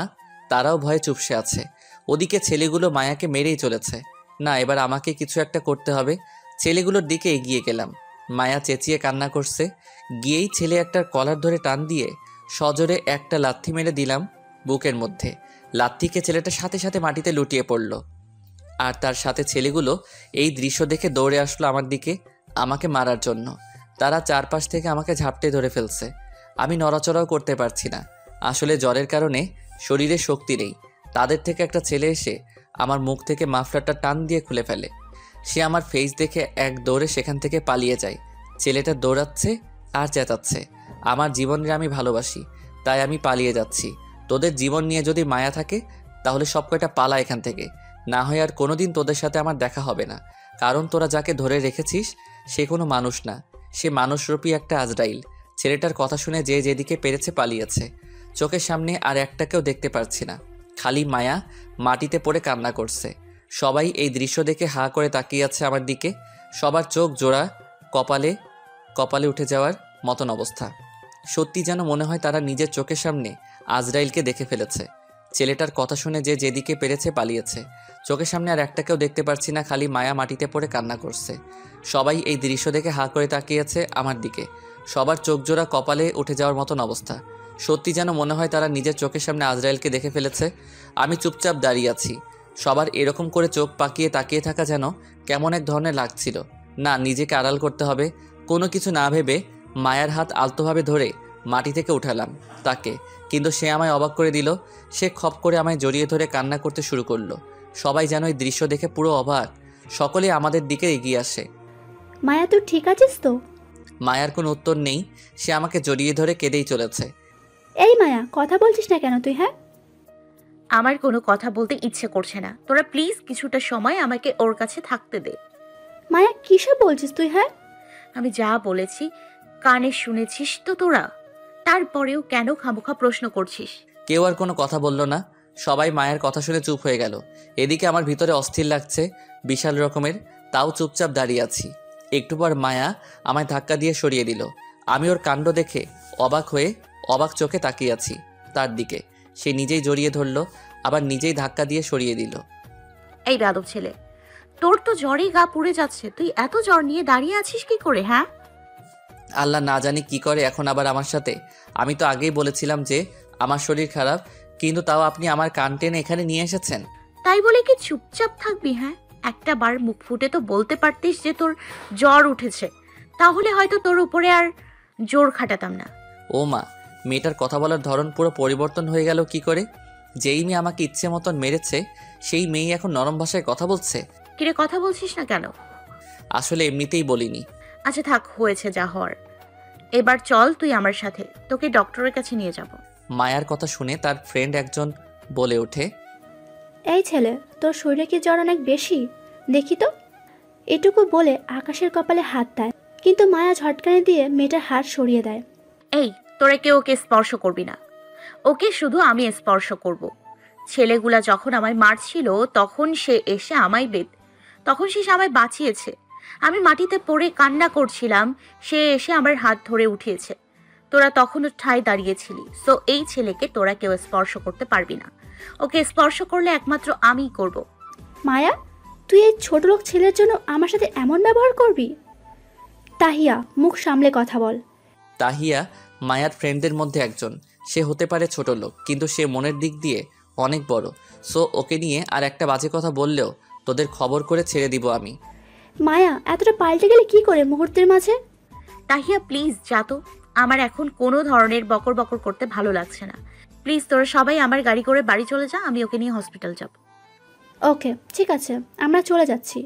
তারাও ভয়ে চুপসে আছে। ওদিকে ছেলেগুলো মায়াকে মেরেই চলেছে। না, এবার আমাকে কিছু একটা করতে হবে। ছেলেগুলোর দিকে এগিয়ে গেলাম। মায়া চেঁচিয়ে কান্না করছে। গিয়েই ছেলে একটার কলার ধরে টান দিয়ে সজোরে একটা লাথি মেরে দিলাম বুকের মধ্যে। লাথিকে ছেলেটা সাথে সাথে মাটিতে লুটিয়ে পড়ল, আর তার সাথে ছেলেগুলো এই দৃশ্য দেখে দৌড়ে আসলো আমার দিকে আমাকে মারার জন্য। তারা চারপাশ থেকে আমাকে ঝাপটে ধরে ফেলছে। আমি নড়াচড়াও করতে পারছি না, আসলে জ্বরের কারণে শরীরে শক্তি নেই। তাদের থেকে একটা ছেলে এসে আমার মুখ থেকে মাফলারটা টান দিয়ে খুলে ফেলে। সে আমার ফেস দেখে এক দৌড়ে সেখান থেকে পালিয়ে যায়। ছেলেটা দৌড়াচ্ছে আর চেঁচাচ্ছে, আমার জীবনের আমি ভালোবাসি, তাই আমি পালিয়ে যাচ্ছি। তোদের জীবন নিয়ে যদি মায়া থাকে তাহলে সব কয়টা পালা এখান থেকে, না হয় আর কোনোদিন তোদের সাথে আমার দেখা হবে না। কারণ তোরা যাকে ধরে রেখেছিস সে কোনো মানুষ না, সে মানুষরূপী একটা আজরাইল। ছেলেটার কথা শুনে যে যেদিকে পেরেছে পালিয়েছে। চোখের সামনে আর একটাকেও দেখতে পারছি না, খালি মায়া মাটিতে পড়ে কান্না করছে। সবাই এই দৃশ্য দেখে হা করে তাকিয়ে আছে আমার দিকে। সবার চোখ জোড়া, কপালে কপালে উঠে যাওয়ার মতন অবস্থা। সত্যি যেন মনে হয় তারা নিজের চোখের সামনে আজরাইলকে দেখে ফেলেছে। ছেলেটার কথা শুনে যে যেদিকে পেরেছে পালিয়েছে। চোখের সামনে আর একটাকেও দেখতে পারছি না, খালি মায়া মাটিতে পড়ে কান্না করছে। সবাই এই দৃশ্য দেখে হা করে তাকিয়েছে আমার দিকে। সবার চোখ জোড়া, কপালে উঠে যাওয়ার মতন অবস্থা। সত্যি যেন মনে হয় তারা নিজের চোখের সামনে আজরাইলকে দেখে ফেলেছে। আমি চুপচাপ দাঁড়িয়ে আছি। সবার এরকম করে চোখ পাকিয়ে তাকিয়ে থাকা যেন কেমন এক ধরনের লাগছিল। না, নিজেকে আড়াল করতে হবে। কোনো কিছু না ভেবে মায়ার হাত আলতোভাবে ধরে মাটি থেকে উঠালাম তাকে, কিন্তু সে আমায় অবাক করে দিল। সে খপ করে আমায় জড়িয়ে ধরে কান্না করতে শুরু করলো। সবাই যেন এই দৃশ্য দেখে পুরো অবাক। সকলেই আমাদের দিকে এগিয়ে আসে। মায়া তুই ঠিক আছিস তো? মায়ার কোনো উত্তর নেই, সে আমাকে জড়িয়ে ধরে কেঁদেই চলেছে। এই মায়া, কথা বলছিস না কেন তুই? হ্যাঁ, আমার কোনো কথা বলতে ইচ্ছে করছে না। তোরা প্লিজ কিছুটা সময় আমাকে ওর কাছে থাকতে দে। মায়া কিসব বলছিস তুই? হ্যাঁ, আমি যা বলেছি কানে শুনেছিস তো তোরা, তারপরেও কেন খামোখা প্রশ্ন করছিস? কেউ আর কোনো কথা বলল না, সবাই মায়ের কথা শুনে চুপ হয়ে গেল। এদিকে আমার ভিতরে অস্থির লাগছে বিশাল রকমের, তাও চুপচাপ দাঁড়িয়ে আছি। একটু পর মায়া আমায় ধাক্কা দিয়ে সরিয়ে দিল। আমি ওর কাণ্ড দেখে অবাক হয়ে অবাক চোখে তাকিয়ে আছি তার দিকে। সে নিজেই জড়িয়ে ধরলো, আবার নিজেই ধাক্কা দিয়ে সরিয়ে দিল। এই বেয়াদব ছেলে, তোর তো জ্বরে গা পুড়ে যাচ্ছে, তুই এত জ্বর নিয়ে দাঁড়িয়ে আছিস কি করে? হ্যাঁ, আল্লাহ না জানি কি করে এখন আবার আমার সাথে। আমি তো আগেই বলেছিলাম যে আমার শরীর খারাপ, কিন্তু তাও আপনি আমার কান টেনে এখানে নিয়ে এসেছেন। তাই বলে কি চুপচাপ থাকবি? হ্যাঁ, একটা বার মুখ ফুটে তো বলতে পারতিস যে তোর জ্বর উঠেছে, তাহলে হয়তো তোর উপরে আর জোর খাটাতাম না। ও মা, মেয়েটার কথা বলার ধরন পুরো পরিবর্তন হয়ে গেল কি করে? যেই মেয়ে আমাকে ইচ্ছে মতন মেরেছে সেই মেয়ে এখন নরম ভাষায় কথা বলছে। কিরে, কথা বলছিস না কেন? আসলে এমনিতেই বলিনি। আচ্ছা থাক, হয়েছে যা হওয়ার। এবার চল তুই আমার সাথে, তোকে ডক্টরের কাছে নিয়ে যাব। মায়ার কথা শুনে তার ফ্রেন্ড একজন বলে ওঠে, এই ছেলে, তোর শরীরে কি জ্বর অনেক বেশি? দেখি তো। এটুকু বলে আকাশের কপালে হাত দেয়, কিন্তু মায়া ঝটকানি দিয়ে মেয়েটার হাত সরিয়ে দেয়। এই, তোরা কেউ ওকে স্পর্শ করবি না, ওকে শুধু আমি স্পর্শ করব। ছেলেগুলা যখন আমায় মারছিল তখন সে এসে আমায় বাঁচিয়েছে। আমি মাটিতে পড়ে কান্না করছিলাম, সে এসে আমার হাত ধরে উঠিয়েছে। তোরা তখনও ঠায় দাঁড়িয়েছিলি, সো এই ছেলেকে তোরা কেউ স্পর্শ করতে পারবি না। ওকে স্পর্শ করলে একমাত্র আমিই করব। মায়া, তুই এই ছোট লোক ছেলের জন্য আমার সাথে এমন ব্যবহার করবি? তাহিয়া, মুখ সামলে কথা বল। তাহিয়া মায়ার ফ্রেন্ডদের মধ্যে একজন। সে হতে পারে ছোট লোক, কিন্তু সে মনের দিক দিয়ে অনেক বড়। সো ওকে নিয়ে আর একটা বাজে কথা বললেও তোদের খবর করে ছেড়ে দিব আমি। মায়া, এতটা পাল্টে গেলে কি করে মুহূর্তের মাঝে? তাহিয়া প্লিজ যা তো, আমার এখন কোনো ধরনের বকর বকর করতে ভালো লাগছে না। প্লিজ তোরা সবাই আমার গাড়ি করে বাড়ি চলে যা, আমি ওকে নিয়ে হসপিটাল যাব। ওকে, ঠিক আছে, আমরা চলে যাচ্ছি।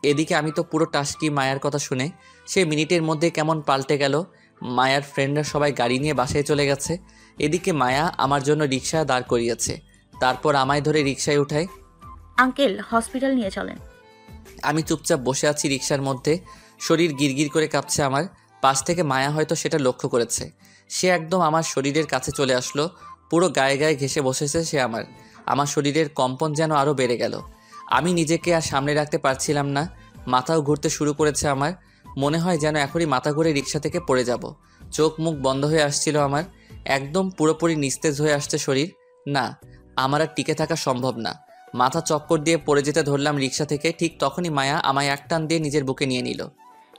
এদিকে আমি তো পুরো টাসকি মায়ার কথা শুনে। সে মিনিটের মধ্যে কেমন পাল্টে গেল। মায়ার ফ্রেন্ডরা সবাই গাড়ি নিয়ে বাসায় চলে গেছে। এদিকে মায়া আমার জন্য রিক্সা দাঁড় করিয়েছে, তারপর আমায় ধরে রিক্সায় উঠায়। আঙ্কেল, হসপিটাল নিয়ে চলেন। আমি চুপচাপ বসে আছি রিক্সার মধ্যে, শরীর গিরগির করে কাঁপছে আমার। পাশ থেকে মায়া হয়তো সেটা লক্ষ্য করেছে। সে একদম আমার শরীরের কাছে চলে আসলো, পুরো গায়ে গায়ে ঘেঁষে বসেছে সে আমার শরীরের কম্পন যেন আরও বেড়ে গেল। আমি নিজেকে আর সামনে রাখতে পারছিলাম না, মাথাও ঘুরতে শুরু করেছে আমার। মনে হয় যেন এখনই মাথা ঘুরে রিক্সা থেকে পড়ে যাব। চোখ মুখ বন্ধ হয়ে আসছিল আমার, একদম পুরোপুরি নিস্তেজ হয়ে আসছে শরীর। না, আমার আর টিকে থাকা সম্ভব না। মাথা চক্কর দিয়ে পড়ে যেতে ধরলাম রিক্সা থেকে। ঠিক তখনই মায়া আমায় এক টান দিয়ে নিজের বুকে নিয়ে নিল।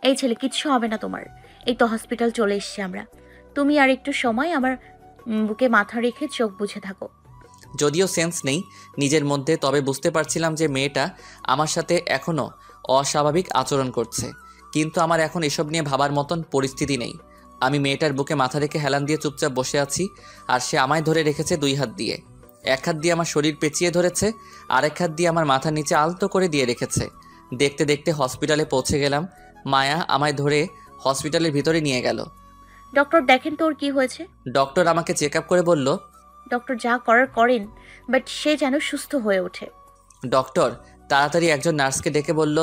এই ছেলে, কিচ্ছু হবে না তোমার, এই তো হসপিটাল চলে এসেছি আমরা। তুমি আর একটু সময় আমার বুকে মাথা রেখে চোখ বুঝে থাকো। যদিও সেন্স নেই নিজের মধ্যে, তবে বুঝতে পারছিলাম যে মেয়েটা আমার সাথে এখনও অস্বাভাবিক আচরণ করছে। কিন্তু আমার এখন এসব নিয়ে ভাবার মতন পরিস্থিতি নেই। আমি মেয়েটার বুকে মাথা রেখে হেলান দিয়ে চুপচাপ বসে আছি, আর সে আমায় ধরে রেখেছে দুই হাত দিয়ে। এক হাত দিয়ে আমার শরীর পেঁচিয়ে ধরেছে, আরেক হাত দিয়ে আমার মাথার নিচে আলতো করে দিয়ে রেখেছে। দেখতে দেখতে হসপিটালে পৌঁছে গেলাম। মায়া আমায় ধরে হসপিটালের ভিতরে নিয়ে গেল। ডক্টর দেখেন তোর কি হয়েছে। ডক্টর আমাকে চেক আপ করে বলল, ডক্টর যা করার করেন, বাট সে যেন সুস্থ হয়ে ওঠে। ডক্টর তাড়াতাড়ি একজন নার্সকে ডেকে বলল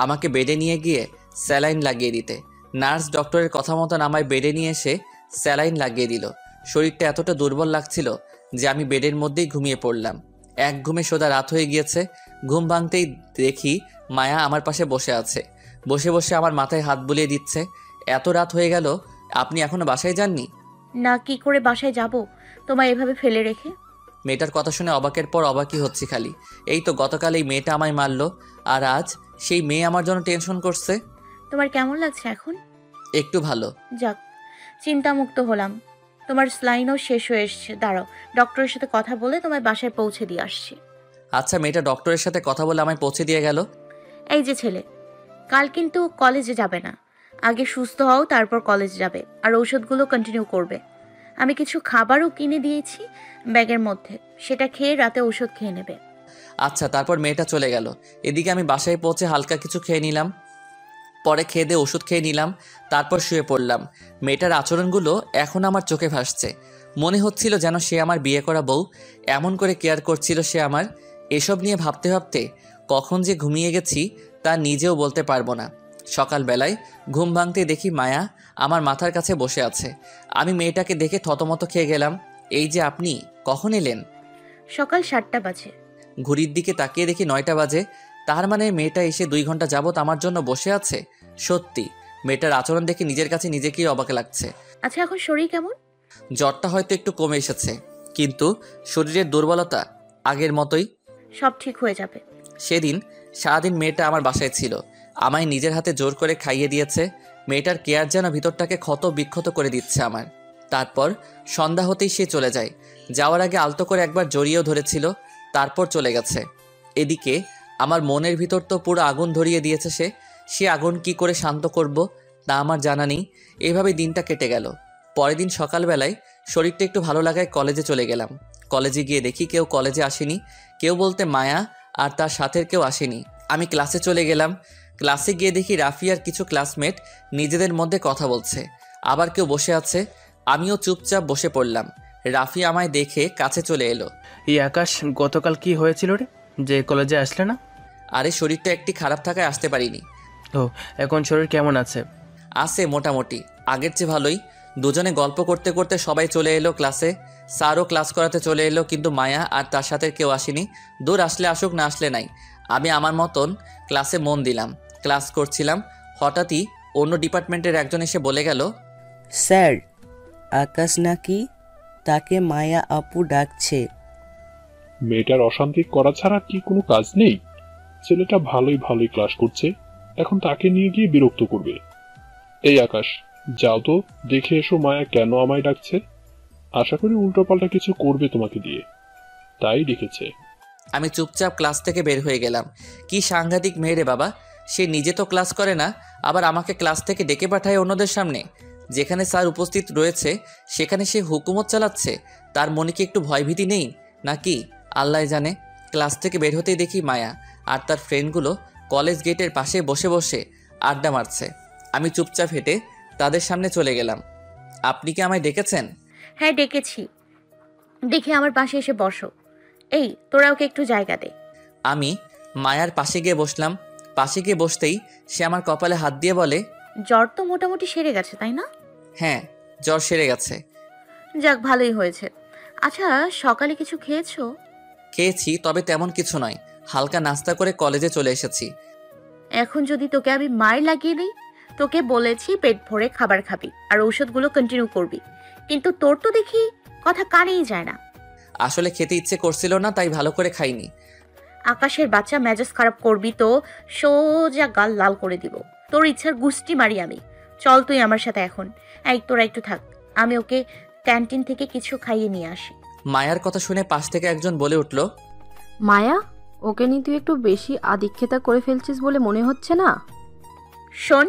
আমাকে বেডে নিয়ে গিয়ে স্যালাইন লাগিয়ে দিতে। নার্স ডক্টরের কথা মতন আমায় বেডে নিয়ে এসে স্যালাইন লাগিয়ে দিল। শরীরটা এতটা দুর্বল লাগছিল যে আমি বেডের মধ্যেই ঘুমিয়ে পড়লাম। এক ঘুমে সোদা রাত হয়ে গিয়েছে। ঘুম ভাঙতেই দেখি মায়া আমার পাশে বসে আছে, বসে বসে আমার মাথায় হাত বুলিয়ে দিচ্ছে। এত রাত হয়ে গেল, আপনি এখনো বাসায় যাননি? না, কি করে বাসায় যাব তোমায় এভাবে ফেলে রেখে? মেয়েটার কথা শুনে অবাকের পর অবাকই হচ্ছি খালি। এই তো গতকাল এই মেয়েটা আমায় মারলো, আর আজ সেই মেয়ে আমার জন্য টেনশন করছে। তোমার কেমন লাগছে এখন? একটু ভালো। যাক, চিন্তামুক্ত হলাম। তোমার স্লাইনও শেষ হয়ে এসছে। দাঁড়াও, ডক্টরের সাথে কথা বলে তোমায় বাসায় পৌঁছে দিয়ে আসছি। আচ্ছা, মেয়েটা ডক্টরের সাথে কথা বলে আমায় পৌঁছে দিয়ে গেল। এই যে ছেলে, কাল কিন্তু কলেজে যাবে না। আগে সুস্থ হও, তারপর কলেজ যাবে, আর ঔষধগুলো কন্টিনিউ করবে। আমি কিছু খাবারও কিনে দিয়েছি ব্যাগের মধ্যে, সেটা খেয়ে রাতে ঔষধ খেয়ে নেবে। আচ্ছা, তারপর মেয়েটা চলে গেল। এদিকে আমি বাসায় পৌঁছে হালকা কিছু খেয়ে নিলাম, পরে খেয়ে দিয়ে ওষুধ খেয়ে নিলাম, তারপর শুয়ে পড়লাম। মেয়েটার আচরণগুলো এখন আমার চোখে ভাসছে। মনে হচ্ছিল যেন সে আমার বিয়ে করা বউ, এমন করে কেয়ার করছিল সে আমার। এসব নিয়ে ভাবতে ভাবতে কখন যে ঘুমিয়ে গেছি তা নিজেও বলতে পারবো না। সকালবেলায় ঘুম ভাঙতে দেখি মায়া আমার মাথার কাছে বসে আছে। আমি মেয়েটাকে দেখে থতমত খেয়ে গেলাম। এই যে আপনি কখন এলেন? সকাল 7টা বাজে। ঘড়ির দিকে তাকিয়ে দেখি 9টা বাজে। তার মানে মেয়েটা এসে 2 ঘন্টা যাবত আমার জন্য বসে আছে। সত্যি মেয়েটার আচরণ দেখে নিজের কাছে নিজেকেই অবাক লাগছে। আচ্ছা, এখন শরীর কেমন? জ্বরটা হয়তো একটু কমে এসেছে, কিন্তু শরীরের দুর্বলতা আগের মতোই। সব ঠিক হয়ে যাবে। সেদিন সারাদিন মেয়েটা আমার বাসায় ছিল, আমায় নিজের হাতে জোর করে খাইয়ে দিয়েছে। মেয়েটার কেয়ার যেন ভিতরটাকে ক্ষত বিক্ষত করে দিচ্ছে আমার। তারপর সন্ধ্যা হতেই সে চলে যায়। যাওয়ার আগে আলতো করে একবার জড়িয়েও ধরেছিল, তারপর চলে গেছে। এদিকে আমার মনের ভিতর তো পুরো আগুন ধরিয়ে দিয়েছে সে আগুন কি করে শান্ত করব তা আমার জানা নেই। এভাবে দিনটা কেটে গেল। পরের দিন সকালবেলায় শরীরটা একটু ভালো লাগায় কলেজে চলে গেলাম। কলেজে গিয়ে দেখি কেউ কলেজে আসেনি, কেউ বলতে মায়া আর তার সাথের কেউ আসেনি। আমি ক্লাসে চলে গেলাম। ক্লাসে গিয়ে দেখি রাফি আর কিছু ক্লাসমেট নিজেদের মধ্যে কথা বলছে, আবার কেউ বসে আছে। আমিও চুপচাপ বসে পড়লাম। রাফি আমায় দেখে কাছে চলে এলো। এই আকাশ, গতকাল কি হয়েছিল রে যে কলেজে আসলে না? আরে শরীরটা একটি খারাপ থাকায় আসতে পারিনি। ও, এখন শরীর কেমন আছে? আছে মোটামুটি, আগের চেয়ে ভালোই। দুজনে গল্প করতে করতে সবাই চলে এলো ক্লাসে। স্যারও ক্লাস করাতে চলে এলো, কিন্তু মায়া আর তার সাথে কেউ আসেনি। দূর আসলে আসুক, না আসলে নাই। আমি আমার মতন ক্লাসে মন দিলাম, ক্লাস করছিলাম। হঠাৎই অন্য ডিপার্টমেন্টের একজন এসে বলে গেল, স্যার, আকাশ নাকি তাকে মায়া আপু ডাকছে। মেয়েটার অশান্তি করা ছাড়া কি কোনো কাজ নেই? ছেলেটা ভালোই ক্লাস করছে, এখন তাকে নিয়ে গিয়ে বিরক্ত করবে। এই আকাশ, যাও তো দেখে এসো মায়া কেন আমায় ডাকছে। আশা করি উল্টোপাল্টা কিছু করবে তোমাকে দিয়ে, তাই ডেকেছে। আমি চুপচাপ ক্লাস থেকে বের হয়ে গেলাম। কি সাংঘাতিক মেয়ে রে বাবা, সে নিজে তো ক্লাস করে না, আবার আমাকে ক্লাস থেকে ডেকে পাঠায় অন্যদের সামনে। যেখানে স্যার উপস্থিত রয়েছে সেখানে সে হুকুমত চালাচ্ছে। তার মনে কি একটু ভয়ভীতি নেই নাকি আল্লাহ জানে। ক্লাস থেকে বের হতেই দেখি মায়া আর তার ফ্রেন্ডগুলো কলেজ গেটের পাশে বসে বসে আড্ডা মারছে। আমি চুপচাপ হেঁটে তাদের সামনে চলে গেলাম। আপনি কি আমায় ডেকেছেন? হ্যাঁ, ডেকেছি। দেখে আমার পাশে এসে বসো। এই, তোরা ওকে একটু জায়গা দে। আমি মায়ার পাশে গিয়ে বসলাম। পাশে গিয়ে বসতেই সে আমার কপালে হাত দিয়ে বলে, জ্বর তো মোটামুটি সেরে গেছে, তাই না? হ্যাঁ, জ্বর সেরে গেছে। যাক, ভালোই হয়েছে। আচ্ছা, সকালে কিছু খেয়েছো? খেয়েছি, তবে তেমন কিছু নয়। হালকা নাস্তা করে কলেজে চলে এসেছি। এখন যদি তোকে আমি মার লাগিয়ে দিই? তোকে বলেছি পেট ভরে খাবার খাবি আর ঔষধগুলো কন্টিনিউ করবি, কিন্তু তোর তো দেখি কথা কানেই যায় না। আসলে খেতে ইচ্ছে করছিল না, তাই ভালো করে খাইনি। আকাশের বাচ্চা, মেজাজ খারাপ করবি তো সোজা গাল লাল করে দিব। তোর ইচ্ছার গুষ্টি মারি আমি। চল তুই আমার সাথে এখন। এই, তোরা একটু থাক, আমি ওকে ক্যান্টিন থেকে কিছু খাইয়ে নিয়ে আসি। মায়ার কথা শুনে পাশ থেকে একজন বলে উঠল, মায়া, ওকে নিয়ে তুই একটু বেশি আদিক্ষেতা করে ফেলছিস বলে মনে হচ্ছে না? শোন,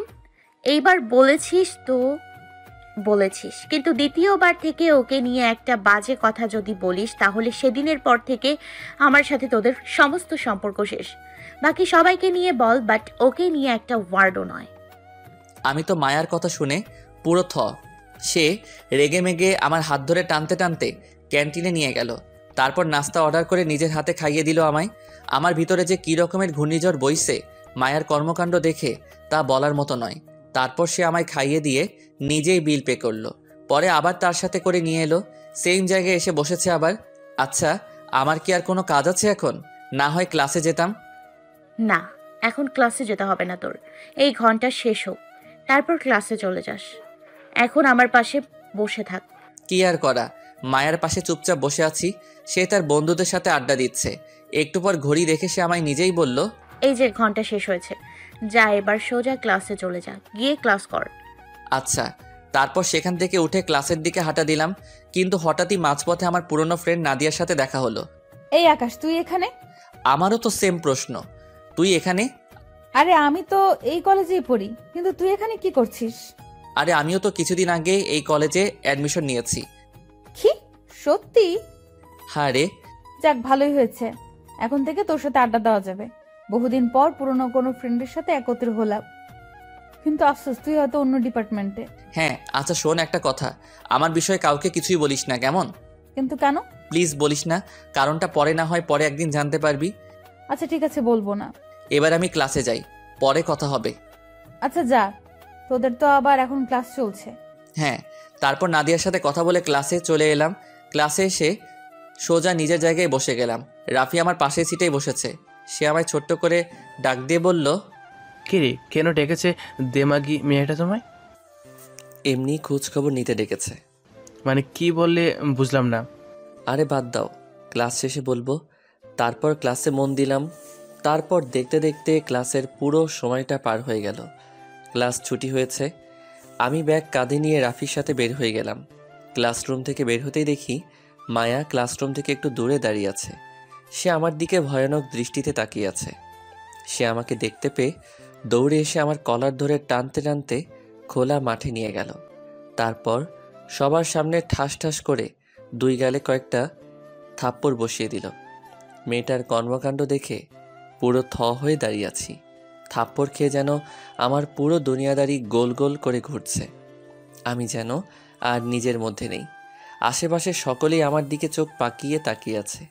এইবার বলেছিস তো বলেছিস, কিন্তু দ্বিতীয়বার থেকে ওকে নিয়ে একটা বাজে কথা যদি বলিস তাহলে সেদিনের পর থেকে আমার সাথে তোদের সমস্ত সম্পর্ক শেষ। বাকি সবাইকে নিয়ে বল, বাট ওকে নিয়ে একটা ওয়ার্ডও নয়। আমি তো মায়ার কথা শুনে পুরো সে রেগে মেগে আমার হাত ধরে টানতে টানতে ক্যান্টিনে নিয়ে গেল। তারপর নাস্তা অর্ডার করে নিজের হাতে খাইয়ে দিল আমায়। আমার ভিতরে যে কী রকমের ঘূর্ণিঝড় বইছে মায়ার কর্মকাণ্ড দেখে তা বলার মতো নয়। তারপর সে আমায় খাইয়ে দিয়ে নিজেই বিল পে করলো। পরে আবার তার সাথে করে নিয়ে এলো, সেম জায়গায় এসে বসেছে আবার। আচ্ছা, আমার কি আর কোনো কাজ আছে এখন? না হয় ক্লাসে যেতাম। না, এখন ক্লাসে যেতে হবে না তোর। এই ঘন্টা শেষ হোক, তারপর ক্লাসে চলে যাস। এখন আমার পাশে বসে থাক। কি আর করা, মায়ার পাশে চুপচাপ বসে আছি। সে তার বন্ধুদের সাথে আড্ডা দিচ্ছে। একটু পর ঘড়ি দেখে সে আমায় নিজেই বলল, এই যে ঘন্টা শেষ হয়েছে, যা এবার সোজা ক্লাসে চলে যা, গিয়ে ক্লাস কর। আচ্ছা। তারপর সেখান থেকে উঠে ক্লাসের দিকে হাঁটা দিলাম, কিন্তু হঠাৎই মাঝপথে আমার পুরনো ফ্রেন্ড নাদিয়ার সাথে দেখা হলো। এই আকাশ, তুই এখানে? আমারও তো সেম প্রশ্ন, তুই এখানে? আরে আমি তো এই কলেজেই পড়ি, কিন্তু তুই এখানে কি করছিস? আরে আমিও তো কিছুদিন আগে এই কলেজে অ্যাডমিশন নিয়েছি। কি সত্যি? হ্যাঁ রে। যাক, ভালোই হয়েছে। এখন থেকে তোর সাথে আড্ডা দেওয়া যাবে। বহুদিন পর পুরনো কোনো ফ্রেন্ডের সাথে একত্র হলাম, কিন্তু আফসোস তুই হয়তো অন্য ডিপার্টমেন্টে। হ্যাঁ আচ্ছা শোন একটা কথা, আমার বিষয়ে কাউকে কিছুই বলিস না কেমন? কিন্তু কেন? প্লিজ বলিস না, কারণটা পরে না হয় পরে একদিন জানতে পারবি। আচ্ছা ঠিক আছে, বলবো না। এবার আমি ক্লাসে যাই, পরে কথা হবে। আচ্ছা যা, তোদের তো আবার এখন ক্লাস চলছে। হ্যাঁ, তারপর নাদিয়ার সাথে কথা বলে ক্লাসে চলে এলাম। ক্লাসে এসে সোজা নিজের জায়গায় বসে গেলাম। রাফি আমার পাশের সিটেই বসেছে। সে আমায় ছোট্ট করে ডাক দিয়ে বলল, কিরে কেন ডেকেছে দেমাগি মেয়েটা তোমায়? এমনি খোঁজ খবর নিতে ডেকেছে। মানে কি বললে বুঝলাম না। আরে বাদ দাও, ক্লাস শেষে বলবো। তারপর ক্লাসে মন দিলাম। তারপর দেখতে দেখতে ক্লাসের পুরো সময়টা পার হয়ে গেল। ক্লাস ছুটি হয়েছে। আমি ব্যাগ কাঁধে নিয়ে রাফির সাথে বের হয়ে গেলাম। ক্লাসরুম থেকে বের হতেই দেখি মায়া ক্লাসরুম থেকে একটু দূরে দাঁড়িয়ে আছে। সে আমার দিকে ভয়ানক দৃষ্টিতে তাকিয়ে আছে। সে আমাকে দেখতে পেয়ে দৌড়ে এসে আমার কলার ধরে টানতে টানতে খোলা মাঠে নিয়ে গেল। তারপর সবার সামনে ঠাস ঠাস করে 2 গালে কয়েকটা থাপ্পড় বসিয়ে দিল। মেয়েটার কর্মকাণ্ড দেখে পুরো থ হয়ে দাঁড়িয়ে আছি। থাপ্পড় খেয়ে যেন আমার পুরো দুনিয়াদারি গোল গোল করে ঘুরছে। আমি যেন আর নিজের মধ্যে নেই। আশেপাশে সকলেই আমার দিকে চোখ পাকিয়ে তাকিয়ে আছে।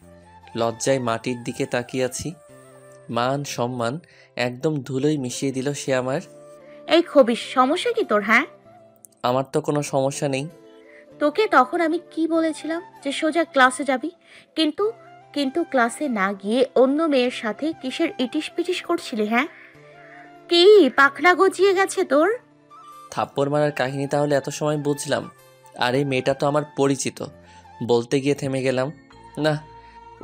লজ্জায় মাটির দিকে তাকিয়ে আছি। মান সম্মান একদম ধুলোয় মিশিয়ে দিল সে আমার। এই খবিস, সমস্যা কি তোর? হ্যাঁ, আমার তো কোনো সমস্যা নেই। তোকে তখন আমি কি বলেছিলাম যে সোজা ক্লাসে যাবি, কিন্তু কিন্তু ক্লাসে না গিয়ে অন্য মেয়ের সাথে কিসের ইটিস পিটিস করছিলি? হ্যাঁ, কি পাখনা গজিয়ে গেছে তোর? থাপ্পড় মারার কাহিনী তাহলে এত সময় বুঝলাম। আর এই মেয়েটা তো আমার পরিচিত। বলতে গিয়ে থেমে গেলাম। না,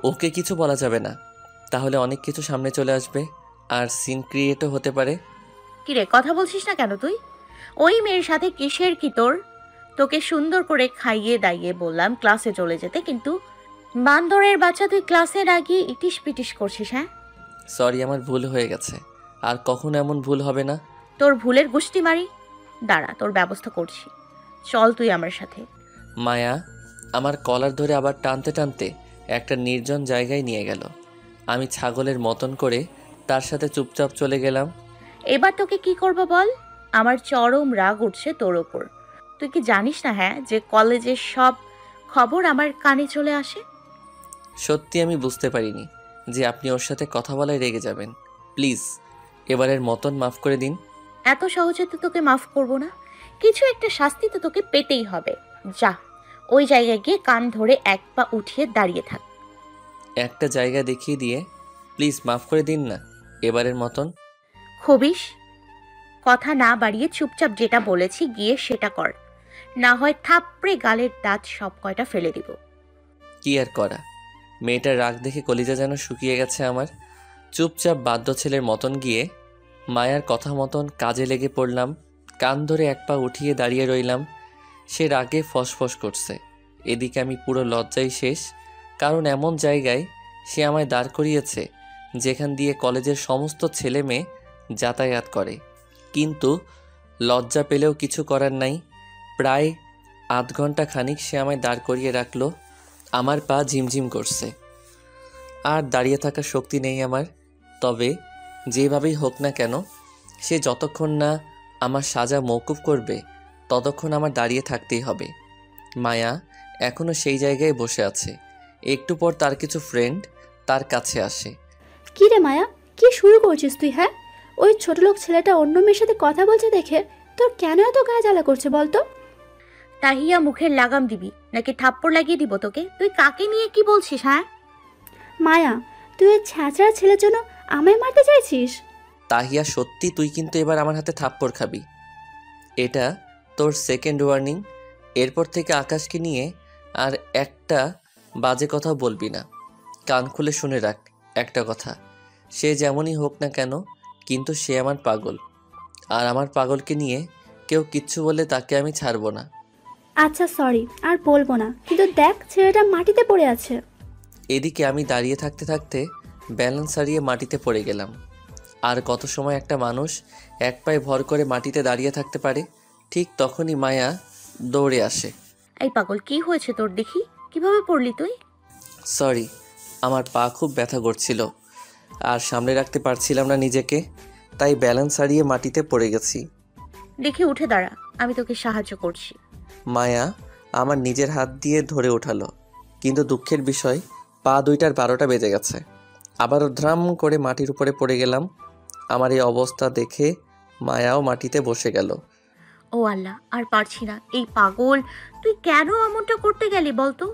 ওকে কিছু বলা যাবে না, তাহলে অনেক কিছু সামনে চলে আসবে আর সিন ক্রিয়েটও হতে পারে। কিরে, কথা বলছিস না কেন তুই? ওই মেয়ের সাথে কিসের কি তোর? তোকে সুন্দর করে খাইয়ে দাইয়ে বললাম ক্লাসে চলে যেতে, কিন্তু বান্দরের বাচ্চা তুই ক্লাসে না গিয়ে ইটিস পিটিস করছিস। হ্যাঁ, সরি, আমার ভুল হয়ে গেছে। আর কখনো এমন ভুল হবে না। তোর ভুলের গুষ্টি মারি, দাঁড়া তোর ব্যবস্থা করছি। চল তুই আমার সাথে। মায়া আমার কলার ধরে আবার টানতে টানতে একটা নির্জন জায়গায় নিয়ে গেল। আমি ছাগলের মতন করে তার সাথে চুপচাপ চলে গেলাম। এবার তোকে কি করব বল? আমার চরম রাগ উঠছে তোর ওপর। তুই কি জানিস না হ্যাঁ, যে কলেজের সব খবর আমার কানে চলে আসে? সত্যি আমি বুঝতে পারিনি যে আপনি ওর সাথে কথা বলায় রেগে যাবেন। প্লিজ এবারের মতন মাফ করে দিন। এত সহজে তো তোকে মাফ করব না। কিছু একটা শাস্তি তো তোকে পেতেই হবে। যা, ওই জায়গায় গিয়ে কান ধরে এক পা উঠিয়ে দাঁড়িয়ে থাক। একটা জায়গা দেখিয়ে দিয়ে প্লিজ মাফ করে দিন না এবারের মতন। খবিস, কথা না বাড়িয়ে চুপচাপ যেটা বলেছি গিয়ে সেটা কর, না হয় থাপড়ে গালের দাঁত সব কয়টা ফেলে দিব। কি আর করা, মেয়েটার রাগ দেখে কলিজা যেন শুকিয়ে গেছে আমার। চুপচাপ বাধ্য ছেলের মতন গিয়ে মায়ার কথা মতন কাজে লেগে পড়লাম। কান ধরে এক পা উঠিয়ে দাঁড়িয়ে রইলাম। সে রাগে ফসফস করছে। এদিকে আমি পুরো লজ্জায় শেষ, কারণ এমন জায়গায় সে আমায় দাঁড় করিয়েছে যেখান দিয়ে কলেজের সমস্ত ছেলে মেয়ে যাতায়াত করে। কিন্তু লজ্জা পেলেও কিছু করার নাই। প্রায় আধ ঘন্টা খানিক সে আমায় দাঁড় করিয়ে রাখলো। আমার পা ঝিমঝিম করছে, আর দাঁড়িয়ে থাকার শক্তি নেই আমার। তবে যেভাবেই হোক না কেন, সে যতক্ষণ না আমার সাজা মওকুফ করবে ততক্ষণ আমার দাঁড়িয়ে থাকতেই হবে। মায়া এখনও সেই জায়গায় বসে আছে। একটু পর তার কিছু ফ্রেন্ড তার কাছে আসে। কি রে মায়া, কি শুরু করছিস তুই? হ্যাঁ, ওই ছোট লোক ছেলেটা অন্য মেয়ের সাথে কথা বলছে দেখে তোর কেন এত গায়ে জ্বালা করছে বলতো? তাহিয়া, মুখের লাগাম দিবি নাকি থাপ্পড় লাগিয়ে দিব তোকে? তুই কাকে নিয়ে কি বলছিস? হ্যাঁ মায়া, তুই ওই ছ্যাঁচড়া ছেলের জন্য আমায় মারতে চাইছিস? তাহিয়া, সত্যি তুই কিন্তু এবার আমার হাতে থাপ্পড় খাবি। এটা তোর সেকেন্ড ওয়ার্নিং। এরপর থেকে আকাশকে নিয়ে আর একটা বাজে কথাও বলবি না। কান খুলে শুনে রাখ একটা কথা, সে যেমনই হোক না কেন, কিন্তু সে আমার পাগল। আর আমার পাগলকে নিয়ে কেউ কিচ্ছু বলে তাকে আমি ছাড়বো না। আচ্ছা সরি, আর বলবো না, কিন্তু দেখ ছেলেটা মাটিতে পড়ে আছে। এদিকে আমি দাঁড়িয়ে থাকতে থাকতে ব্যালেন্স হারিয়ে মাটিতে পড়ে গেলাম। আর কত সময় একটা মানুষ এক পায়ে ভর করে মাটিতে দাঁড়িয়ে থাকতে পারে? ঠিক তখনই মায়া দৌড়ে আসে। এই পাগল, কি হয়েছে তোর? দেখি কিভাবে পড়লি তুই। সরি, আমার পা খুব ব্যথা করছিল আর সামলে রাখতে পারছিলাম না নিজেকে, তাই ব্যালেন্স হারিয়ে মাটিতে পড়ে গেছি। দেখি উঠে দাঁড়া, আমি তোকে সাহায্য করছি। মায়া আমার নিজের হাত দিয়ে ধরে ওঠালো, কিন্তু দুঃখের বিষয় পা দুইটার 12টা বেজে গেছে। আবারও ধ্রাম করে মাটির উপরে পড়ে গেলাম। আমার এই অবস্থা দেখে মায়াও মাটিতে বসে গেল। ও আল্লাহ, আর পারছি না। এই পাগল, তুই কেন অমনটা করতে গেলি বলতো?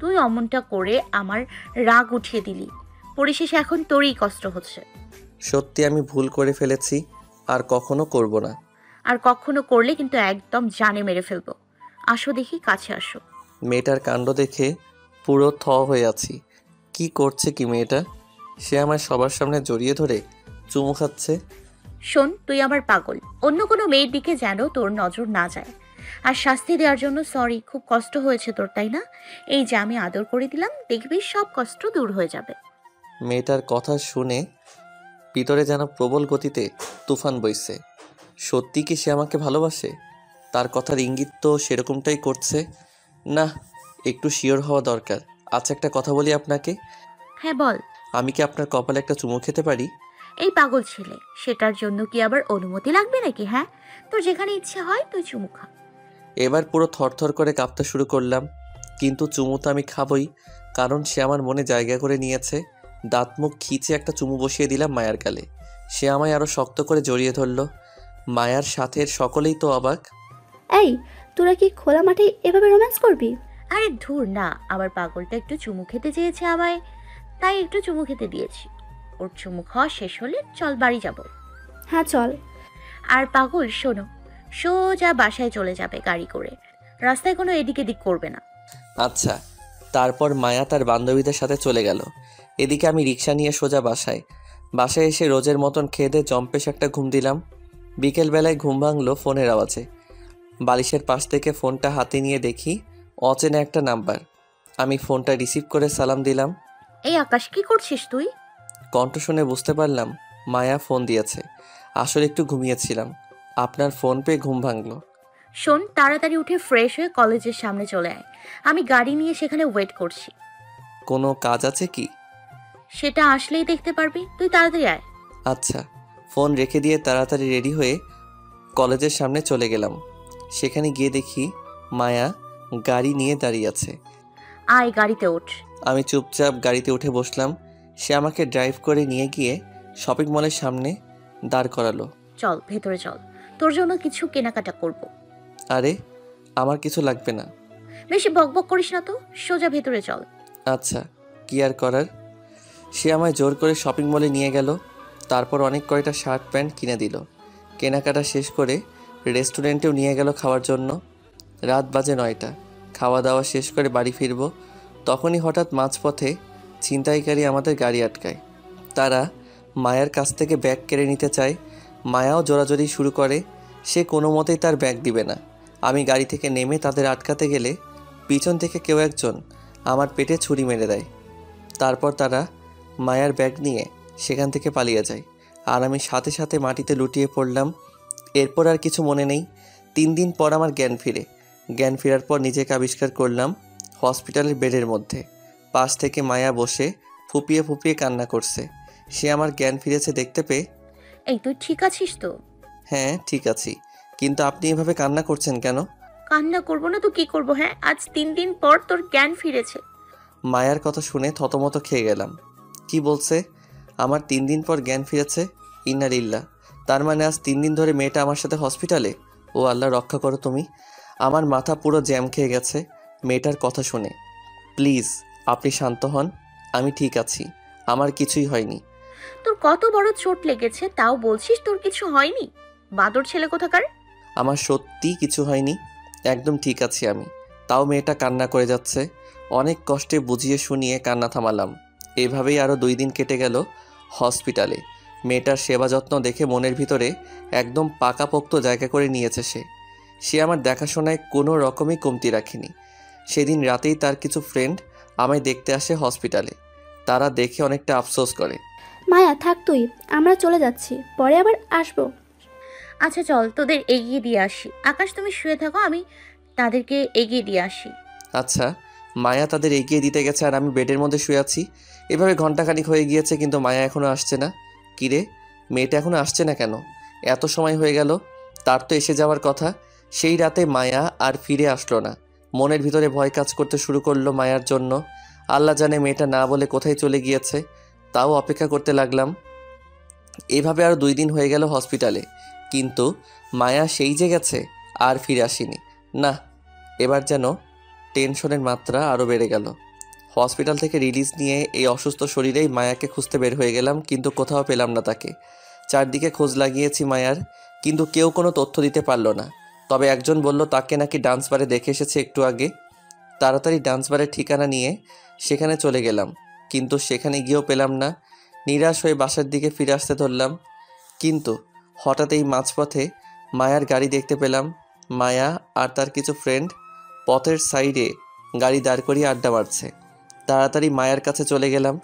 তুই অমনটা করে আমার রাগ উঠিয়ে দিলি, পরিশেষে এখন তোরই কষ্ট হচ্ছে। সত্যি আমি ভুল করে ফেলেছি, আর কখনো করব না। আর কখনো করলে কিন্তু একদম জানে মেরে ফেলবো। আসো দেখি, কাছে আসো। মেয়েটার কাণ্ড দেখে পুরো থ হয়ে আছি। কি করছে কি মেয়েটা? সে আমার সবার সামনে জড়িয়ে ধরে চুমু খাচ্ছে। শোন, তুই আমার পাগল, অন্য কোনো মেয়ের দিকে যেন তোর নজর না যায়। আর শাস্তি দেওয়ার জন্য সরি, খুব কষ্ট হয়েছে তোর, তাই না? এই যে আমি আদর করে দিলাম, দেখবি সব কষ্ট দূর হয়ে যাবে। মেয়েটার কথা শুনে ভিতরে যেন প্রবল গতিতে তুফান বইছে। সত্যি কি সে আমাকে ভালোবাসে? তার কথার ইঙ্গিত তো সেরকমটাই করছে। না, একটু শিওর হওয়া দরকার। আচ্ছা, একটা কথা বলি আপনাকে। হ্যাঁ বল। আমি কি আপনার কপালে একটা চুমু খেতে পারি? এই পাগল ছেলে, সেটার জন্য কি আবার অনুমতি লাগবে নাকি? হ্যাঁ, তোর যেখানে ইচ্ছে হয় তুই চুমু খা। এবার পুরো থরথর করে কাঁপতে শুরু করলাম, কিন্তু চুমু তো আমি খাবই, কারণ সে আমার মনে জায়গা করে নিয়েছে। দাঁত মুখ খিচে একটা চুমু বসিয়ে দিলাম মায়ার গালে। সে আমায় আরও শক্ত করে জড়িয়ে ধরল। মায়ার সাথের সকলেই তো অবাক। এই, তোরা কি খোলা মাঠে এভাবে রোম্যান্স করবি? আরে ধুর না, আমার পাগলটা একটু চুমু খেতে চেয়েছে আমায়, তাই একটু চুমু খেতে দিয়েছি। ওর চুমু খাওয়া শেষ হলে চল বাড়ি যাব। হ্যাঁ চল। আর পাগল শোনো, সোজা বাসায় চলে যাবে গাড়ি করে, রাস্তায় কোনো এদিক এদিক করবে না। আচ্ছা। তারপর মায়া তার বান্ধবীদের সাথে চলে গেল। এদিকে আমি রিক্সা নিয়ে সোজা বাসায় এসে রোজের মতন খেয়ে দিয়ে জম্পেশ একটা ঘুম দিলাম। বিকেলবেলায় ঘুম ভাঙলো ফোনের আওয়াজে। বালিশের পাশ থেকে ফোনটা হাতে নিয়ে দেখি অচেনা একটা নাম্বার। আমি ফোনটা রিসিভ করে সালাম দিলাম। এই আকাশ, কি করছিস তুই? কণ্ঠ শুনে বুঝতে পারলাম মায়া ফোন দিয়েছে। আসলে একটু ঘুমিয়েছিলাম, আপনার ফোন পেয়ে ঘুম ভাঙলো। শোন, তাড়াতাড়ি উঠে ফ্রেশ হয়ে কলেজের সামনে চলে আয়, আমি গাড়ি নিয়ে সেখানে ওয়েট করছি। কোনো কাজ আছে কি? সেটা আসলেই দেখতে পারবি, তুই তাড়াতাড়ি আয়। আচ্ছা। ফোন রেখে দিয়ে তাড়াতাড়ি রেডি হয়ে কলেজের সামনে চলে গেলাম। সেখানে গিয়ে দেখি মায়া গাড়ি নিয়ে দাঁড়িয়ে আছে। আয় গাড়িতে ওঠ। আমি চুপচাপ গাড়িতে উঠে বসলাম। সে আমাকে ড্রাইভ করে নিয়ে গিয়ে শপিং মলের সামনে দাঁড় করালো। চল ভেতরে চল, তোর জন্য কিছু কেনাকাটা করব। আরে, আমার কিছু লাগবে না। বেশি বকবক করিস না তো, সোজা ভেতরে চল। আচ্ছা, কি আর করার। সে আমায় জোর করে শপিং মলে নিয়ে গেল। তারপর অনেক কয়টা শার্ট প্যান্ট কিনে দিল। কেনাকাটা শেষ করে রেস্টুরেন্টেও নিয়ে গেল খাওয়ার জন্য। রাত বাজে 9টা। খাওয়া দাওয়া শেষ করে বাড়ি ফিরব, তখনই হঠাৎ মাঝপথে ছিনতাইকারী আমাদের গাড়ি আটকায়। তারা মায়ার কাছ থেকে ব্যাগ কেড়ে নিতে চায়। মায়াও জোরাজোরি শুরু করে। সে কোনো মতেই তার ব্যাগ দিবে না। আমি গাড়ি থেকে নেমে তাদের আটকাতে গেলে পিছন থেকে কেউ একজন আমার পেটে ছুরি মেরে দেয়। তারপর তারা মায়ার ব্যাগ নিয়ে সেখান থেকে পালিয়ে যায়, আর আমি সাথে সাথে মাটিতে লুটিয়ে পড়লাম। এরপর আর কিছু মনে নেই। 3 দিন পর আমার জ্ঞান ফেরার পর নিজেকে আবিষ্কার করলাম হসপিটালের বেডের মধ্যে। পাশ থেকে মায়া বসে ফুপিয়ে ফুপিয়ে কান্না করছে। সে আমার জ্ঞান ফিরেছে দেখতে পেয়ে। এই তুই ঠিক আছিস তো? হ্যাঁ ঠিক আছি, কিন্তু আপনি এভাবে কান্না করছেন কেন? কান্না করবো না তো কি করবো? হ্যাঁ, আজ 3 দিন পর তোর জ্ঞান ফিরেছে। মায়ার কথা শুনে থতমত খেয়ে গেলাম। কি বলছে? আমার 3 দিন পর জ্ঞান ফিরেছে? ইন্না লিল্লাহ। তার মানে আজ 3 দিন ধরে মেয়েটা আমার সাথে হসপিটালে? ও আল্লাহ, রক্ষা করো তুমি। আমার মাথা পুরো জ্যাম খেয়ে গেছে মেয়েটার কথা শুনে। প্লিজ আপনি শান্ত হন, আমি ঠিক আছি, আমার কিছুই হয়নি। তোর কত বড় চোট লেগেছে, তাও বলছিস তোর কিছু হয়নি? বাদর ছেলে কোথাকার। আমার সত্যি কিছু হয়নি, একদম ঠিক আছি আমি। তাও মেয়েটা কান্না করে যাচ্ছে। অনেক কষ্টে বুঝিয়ে শুনিয়ে কান্না থামালাম। এভাবেই আরও 2 দিন কেটে গেল হসপিটালে। মেয়েটার সেবা যত্ন দেখে মনের ভিতরে একদম পাকাপোক্ত জায়গা করে নিয়েছে সে আমার দেখাশোনায় কোনো রকমই কমতি রাখেনি। সেদিন রাতেই তার কিছু ফ্রেন্ড আমায় দেখতে আসে হসপিটালে। তারা দেখে অনেকটা আফসোস করে। মায়া থাক তুই, আমরা চলে যাচ্ছি, পরে আবার আসবো। আচ্ছা চল, তোদের এগিয়ে দিয়ে আসি। আকাশ তুমি শুয়ে থাকো, আমি তাদেরকে এগিয়ে দিয়ে আসি। আচ্ছা, মায়া তাদের এগিয়ে দিতে গেছে আর আমি বেডের মধ্যে শুয়ে আছি। এভাবে ঘন্টাখানিক হয়ে গিয়েছে কিন্তু মায়া এখনও আসছে না। কিরে, মেয়েটা এখনও আসছে না কেন? এত সময় হয়ে গেল, তার তো এসে যাওয়ার কথা। সেই রাতে মায়া আর ফিরে আসলো না। মনের ভিতরে ভয় কাজ করতে শুরু করলো মায়ার জন্য। আল্লাহ জানে মেয়েটা না বলে কোথায় চলে গিয়েছে। তাও অপেক্ষা করতে লাগলাম। এভাবে আরও 2 দিন হয়ে গেল হসপিটালে, কিন্তু মায়া সেই যে গেছে আর ফিরে আসেনি। না, এবার যেন টেনশনের মাত্রা আরও বেড়ে গেল। হসপিটাল থেকে রিলিজ নিয়ে এই অসুস্থ শরীরেই মায়াকে খুঁজতে বের হয়ে গেলাম, কিন্তু কোথাও পেলাম না তাকে। চারদিকে খোঁজ লাগিয়েছি মায়ার, কিন্তু কেউ কোনো তথ্য দিতে পারল না। তবে একজন বলল তাকে নাকি ডান্স বারে দেখে এসেছে একটু আগে। তাড়াতাড়ি ডান্স বারের ঠিকানা নিয়ে সেখানে চলে গেলাম, কিন্তু সেখানে গিয়েও পেলাম না। নিরাশ হয়ে বাসার দিকে ফিরে আসতে ধরলাম, কিন্তু হঠাৎ এই মাঝপথে মায়ার গাড়ি দেখতে পেলাম। মায়া আর তার কিছু ফ্রেন্ড পথের সাইডে গাড়ি দাঁড় করিয়ে আড্ডা মারছে। তাড়াতাড়ি মায়ার কাছে চলে গেলাম।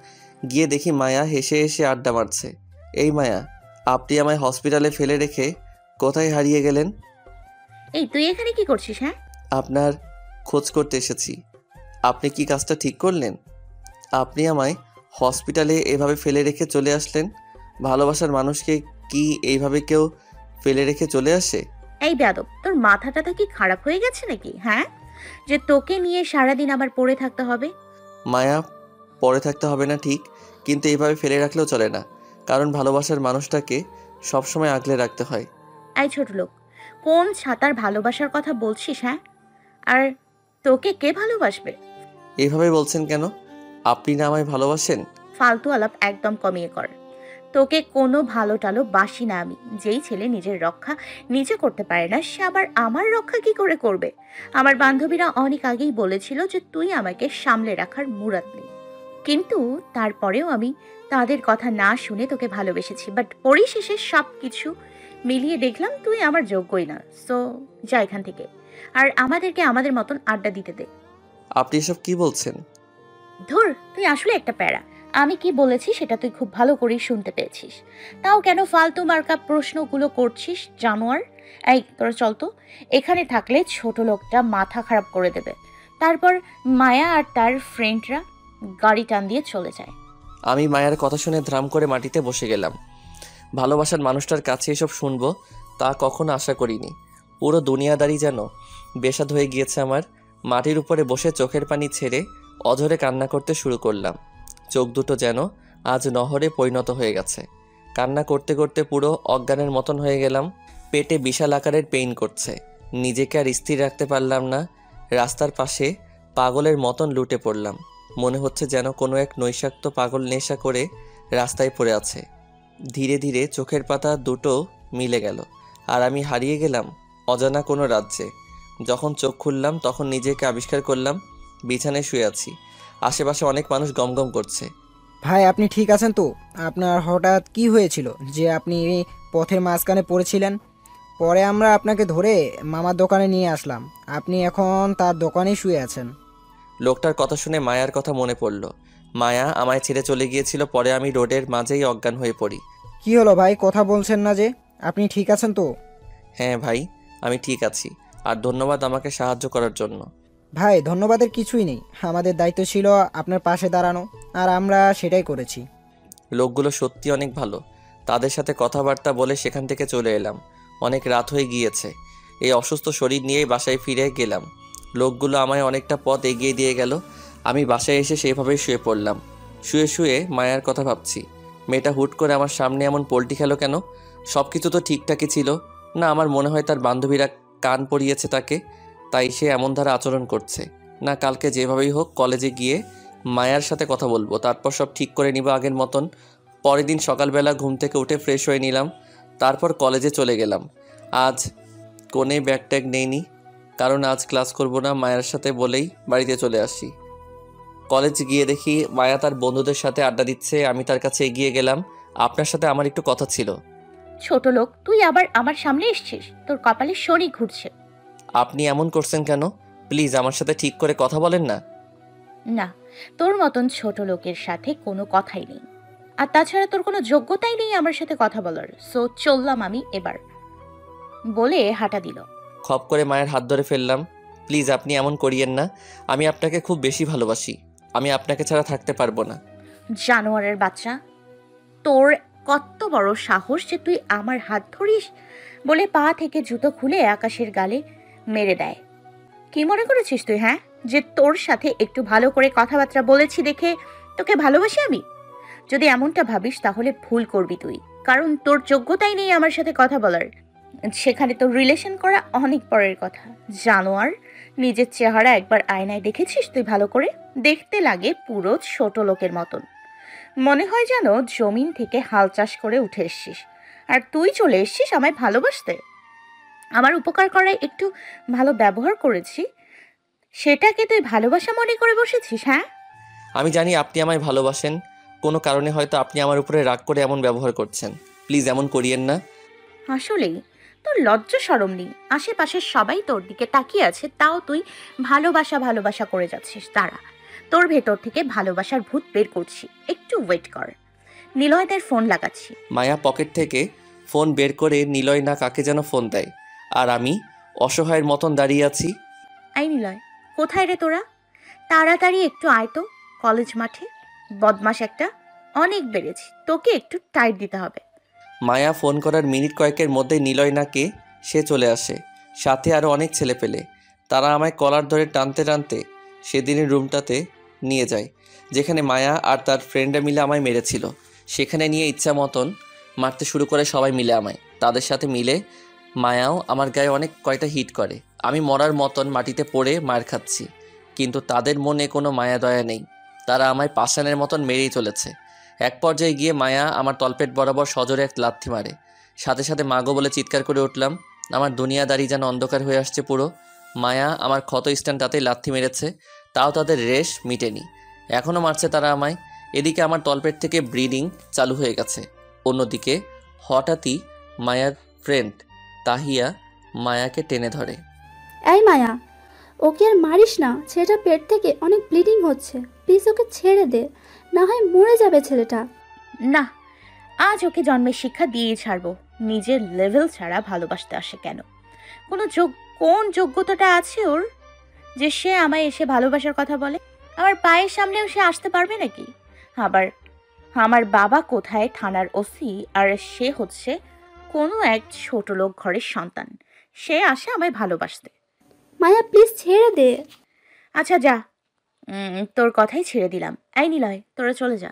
গিয়ে দেখি মায়া হেসে হেসে আড্ডা মারছে। এই মায়া, আপনি আমায় হসপিটালে ফেলে রেখে কোথায় হারিয়ে গেলেন? এই তুই এখানে কি করছিস? হ্যাঁ, আপনার খোঁজ করতে এসেছি। আপনি কি কাজটা ঠিক করলেন? আপনি আমায় হসপিটালে এভাবে ফেলে রেখে চলে আসলেন। ভালোবাসার মানুষকে কি এইভাবে কেউ ফেলে রেখে চলে আসে? এই বেয়াদব, তোর মাথাটা কি খারাপ হয়ে গেছে নাকি? হ্যাঁ, যে তোকে নিয়ে সারাদিন আবার পড়ে থাকতে হবে। মায়া, পড়ে থাকতে হবে না ঠিক, কিন্তু এইভাবে ফেলে রাখলেও চলে না, কারণ ভালোবাসার মানুষটাকে সবসময় আগলে রাখতে হয়। এই ছোট লোক, কোন ছাতার ভালোবাসার কথা বলছিস? হ্যাঁ, আর তোকে কে ভালোবাসবে? এইভাবে বলছেন কেন? আপনি না আমায় ভালোবাসেন? ফালতু আলাপ একদম কমিয়ে কর। তোকে কোনো ভালো টালো বাসি না আমি। যেই ছেলে নিজের রক্ষা নিজে করতে পারে না, সে আবার আমার রক্ষা কি করে করবে? আমার বান্ধবীরা অনেক আগেই বলেছিল যে তুই আমাকে সামলে রাখার মুরাদ নেই, কিন্তু তারপরেও আমি তাদের কথা না শুনে তোকে ভালোবেসেছি। বাট পরিশেষে সব কিছু মিলিয়ে দেখলাম তুই আমার যোগ্যই না। সো যা এখান থেকে, আর আমাদেরকে আমাদের মতন আড্ডা দিতে দে। আপনি এসব কি বলছেন? ধুর, তুই আসলে একটা প্যারা। আমি কি বলেছি সেটা তুই খুব ভালো করেই শুনতে পেয়েছিস, তাও কেন ফালতু মার্কা প্রশ্নগুলো করছিস জানোয়ার? এই তোরা চল তো, এখানে থাকলে ছোট লোকটা মাথা খারাপ করে দেবে। তারপর মায়া আর তার ফ্রেন্ডরা গাড়ি টান দিয়ে চলে যায়। আমি মায়ের কথা শুনে ধ্রাম করে মাটিতে বসে গেলাম। ভালোবাসার মানুষটার কাছে এসব শুনবো তা কখনো আশা করিনি। পুরো দুনিয়াদারি যেন বেসাদ হয়ে গিয়েছে আমার। মাটির উপরে বসে চোখের পানি ছেড়ে অঝরে কান্না করতে শুরু করলাম। চোখ দুটো যেন আজ নহরে পরিণত হয়ে গেছে। কান্না করতে করতে পুরো অজ্ঞানের মতন হয়ে গেলাম। পেটে বিশাল আকারের পেইন করছে, নিজেকে আর স্থির রাখতে পারলাম না। রাস্তার পাশে পাগলের মতন লুটে পড়লাম। মনে হচ্ছে যেন কোনো এক নৈশাক্ত পাগল নেশা করে রাস্তায় পড়ে আছে। ধীরে ধীরে চোখের পাতা দুটো মিলে গেল, আর আমি হারিয়ে গেলাম অজানা কোনো রাজ্যে। যখন চোখ খুললাম তখন নিজেকে আবিষ্কার করলাম বিছানায় শুয়ে আছি। আশেপাশে অনেক মানুষ গমগম করছে। ভাই, আপনি ঠিক আছেন তো? আপনার হঠাৎ কি হয়েছিল যে আপনি পথের মাঝখানে পড়েছিলেন? পরে আমরা আপনাকে ধরে মামার দোকানে নিয়ে আসলাম। আপনি এখন তার দোকানেই শুয়ে আছেন। লোকটার কথা শুনে মায়ার কথা মনে পড়ল। মায়া আমায় ছেড়ে চলে গিয়েছিল, পরে আমি রোডের মাঝেই অজ্ঞান হয়ে পড়ি। কি হলো ভাই, কথা বলছেন না যে? আপনি ঠিক আছেন তো? হ্যাঁ ভাই, আমি ঠিক আছি, আর ধন্যবাদ আমাকে সাহায্য করার জন্য। ভাই, ধন্যবাদের কিছুই নেই। আমাদের দায়িত্ব ছিল আপনার পাশে দাঁড়ানো, আর আমরা সেটাই করেছি। লোকগুলো সত্যি অনেক ভালো। তাদের সাথে কথাবার্তা বলে সেখান থেকে চলে এলাম। অনেক রাত হয়ে গিয়েছে। এই অসুস্থ শরীর নিয়েই বাসায় ফিরে গেলাম। লোকগুলো আমায় অনেকটা পথ এগিয়ে দিয়ে গেল। আমি বাসায় এসে সেভাবেই শুয়ে পড়লাম। শুয়ে শুয়ে মায়ার কথা ভাবছি। মেয়েটা হুট করে আমার সামনে এমন পোল্টি খেলো কেন? সব কিছু তো ঠিকঠাকই ছিল না? আমার মনে হয় তার বান্ধবীরা কান পরিয়েছে তাকে, তাই সে এমন ধারা আচরণ করছে। না, কালকে যেভাবেই হোক কলেজে গিয়ে মায়ার সাথে কথা বলবো, তারপর সব ঠিক করে নিব আগের মতন। পরের দিন সকালবেলা ঘুম থেকে উঠে ফ্রেশ হয়ে নিলাম, তারপর কলেজে চলে গেলাম। আজ কোনে ব্যাগ ট্যাগ নেইনি, কারণ আজ ক্লাস করব না, মায়ের সাথে বলেই বাড়িতে চলে আসি। কলেজ গিয়ে দেখি মায়া তার বন্ধুদের সাথে আড্ডা দিচ্ছে। আমি তার কাছে এগিয়ে গেলাম। আপনার সাথে আমার একটু কথা ছিল। ছোট লোক, তুই আবার আমার সামনে এসছিস? তোর কপালে শনি ঘুরছে। আপনি এমন করছেন কেন? প্লিজ আমার সাথে ঠিক করে কথা বলেন না। না, তোর মতন ছোট লোকের সাথে কোনো কথাই নেই, আর তাছাড়া তোর কোনো যোগ্যতাই নেই আমার সাথে কথা বলার। সো চললাম আমি এবার, বলে হাঁটা দিল। খপ করে মায়ের হাত ধরে ফেললাম। প্লিজ আপনি এমন করিয়েন না। আমি আপনাকে খুব বেশি ভালোবাসি। আমি আপনাকে ছাড়া থাকতে পারবো না। জানোয়ারের বাচ্চা, তোর কত বড় সাহস যে তুই আমার হাত ধরিস বলে পা থেকে জুতো খুলে আকাশের গালে মেরে দেয়। কি মনে করেছিস তুই, হ্যাঁ, যে তোর সাথে একটু ভালো করে কথাবার্তা বলেছি দেখে তোকে ভালোবাসি আমি? যদি এমনটা ভাবিস তাহলে ভুল করবি তুই, কারণ তোর যোগ্যতাই নেই আমার সাথে কথা বলার। সেখানে তোর রিলেশন করা অনেক পরের কথা। জানোয়ার, নিজের চেহারা একবার আয়নায় দেখেছিস তুই ভালো করে? দেখতে লাগে পুরো ছোট লোকের মতন। মনে হয় যেন জমিন থেকে হাল চাষ করে উঠে এসছিস, আর তুই চলে এসছিস আমায় ভালোবাসতে। আমার উপকার করায় একটু ভালো ব্যবহার করেছি, সেটাকে তুই ভালোবাসা মনে করে বসেছিস? হ্যাঁ, আমি জানি আপনি আমায় ভালোবাসেন। কোনো কারণে হয়তো আপনি আমার উপরে রাগ করে এমন ব্যবহার করছেন। প্লিজ এমন করিয়েন না। আসলেই তোর লজ্জা শরম নেই। আশেপাশের সবাই তোর দিকে তাকিয়ে আছে, তাও তুই ভালোবাসা ভালোবাসা করে যাচ্ছিস। দাঁড়া, তোর ভেতর থেকে ভালোবাসার ভূত বের করছি, একটু ওয়েট কর। নিলয়দের ফোন লাগাচ্ছি। মায়া পকেট থেকে ফোন বের করে নিলয় না কাকে যেন ফোন দেয়, আর আমি অসহায়ের মতন দাঁড়িয়ে আছি। আই নিলয়, কোথায় রে তোরা? তাড়াতাড়ি একটু আয় তো কলেজ মাঠে। বদমাস একটা, অনেক বেড়েছি, তোকে একটু টাইট দিতে হবে। মায়া ফোন করার মিনিট কয়েকের মধ্যে নিলয় না কে সে চলে আসে, সাথে আরও অনেক ছেলে পেলে। তারা আমায় কলার ধরে টানতে টানতে সেদিনের রুমটাতে নিয়ে যায়, যেখানে মায়া আর তার ফ্রেন্ডরা মিলে আমায় মেরেছিল। সেখানে নিয়ে ইচ্ছা মতন মারতে শুরু করে সবাই মিলে আমায়। তাদের সাথে মিলে মায়াও আমার গায়ে অনেক কয়টা হিট করে। আমি মরার মতন মাটিতে পড়ে মার খাচ্ছি, কিন্তু তাদের মনে কোনো মায়া দয়া নেই। তারা আমায় পাষাণের মতন মেরেই চলেছে। এক পর্যায়ে গিয়ে মায়া আমার তলপেট বরাবর সজোরে এক লাথি মারে। সাথে সাথে মাগো বলে চিৎকার করে উঠলাম। আমার দুনিয়াদারি যেন অন্ধকার হয়ে আসছে পুরো। মায়া আমার ক্ষত স্ট্যান্ডটাতেই লাথি মেরেছে, তাও তাদের রেশ মিটেনি, এখনও মারছে তারা আমায়। এদিকে আমার তলপেট থেকে ব্লিডিং চালু হয়ে গেছে। অন্যদিকে হঠাৎই মায়ার ফ্রেন্ড তাহিয়া মায়াকে টেনে ধরে। এই মায়া, ওকে আর মারিস না, ছেলেটা পেট থেকে অনেক ব্লিডিং হচ্ছে, প্লিজ ওকে ছেড়ে দে, না হয় মরে যাবে ছেলেটা। না, আজ ওকে জন্মের শিক্ষা দিয়ে ছাড়বো। নিজের লেভেল ছাড়া ভালোবাসতে আসে কেন? কোন যোগ্যতাটা আছে ওর যে সে আমায় এসে ভালোবাসার কথা বলে? আমার পায়ের সামনেও সে আসতে পারবে নাকি? আবার আমার বাবা কোথায় থানার ওসি, আর সে হচ্ছে কোনো এক ছোট লোক ঘরের সন্তান। সে আসে আমায় ভালোবাসতে। মায়া প্লিজ ছেড়ে দে। আচ্ছা যা, তোর কথাই ছেড়ে দিলাম। এই নিলয়, তোরা চলে যা।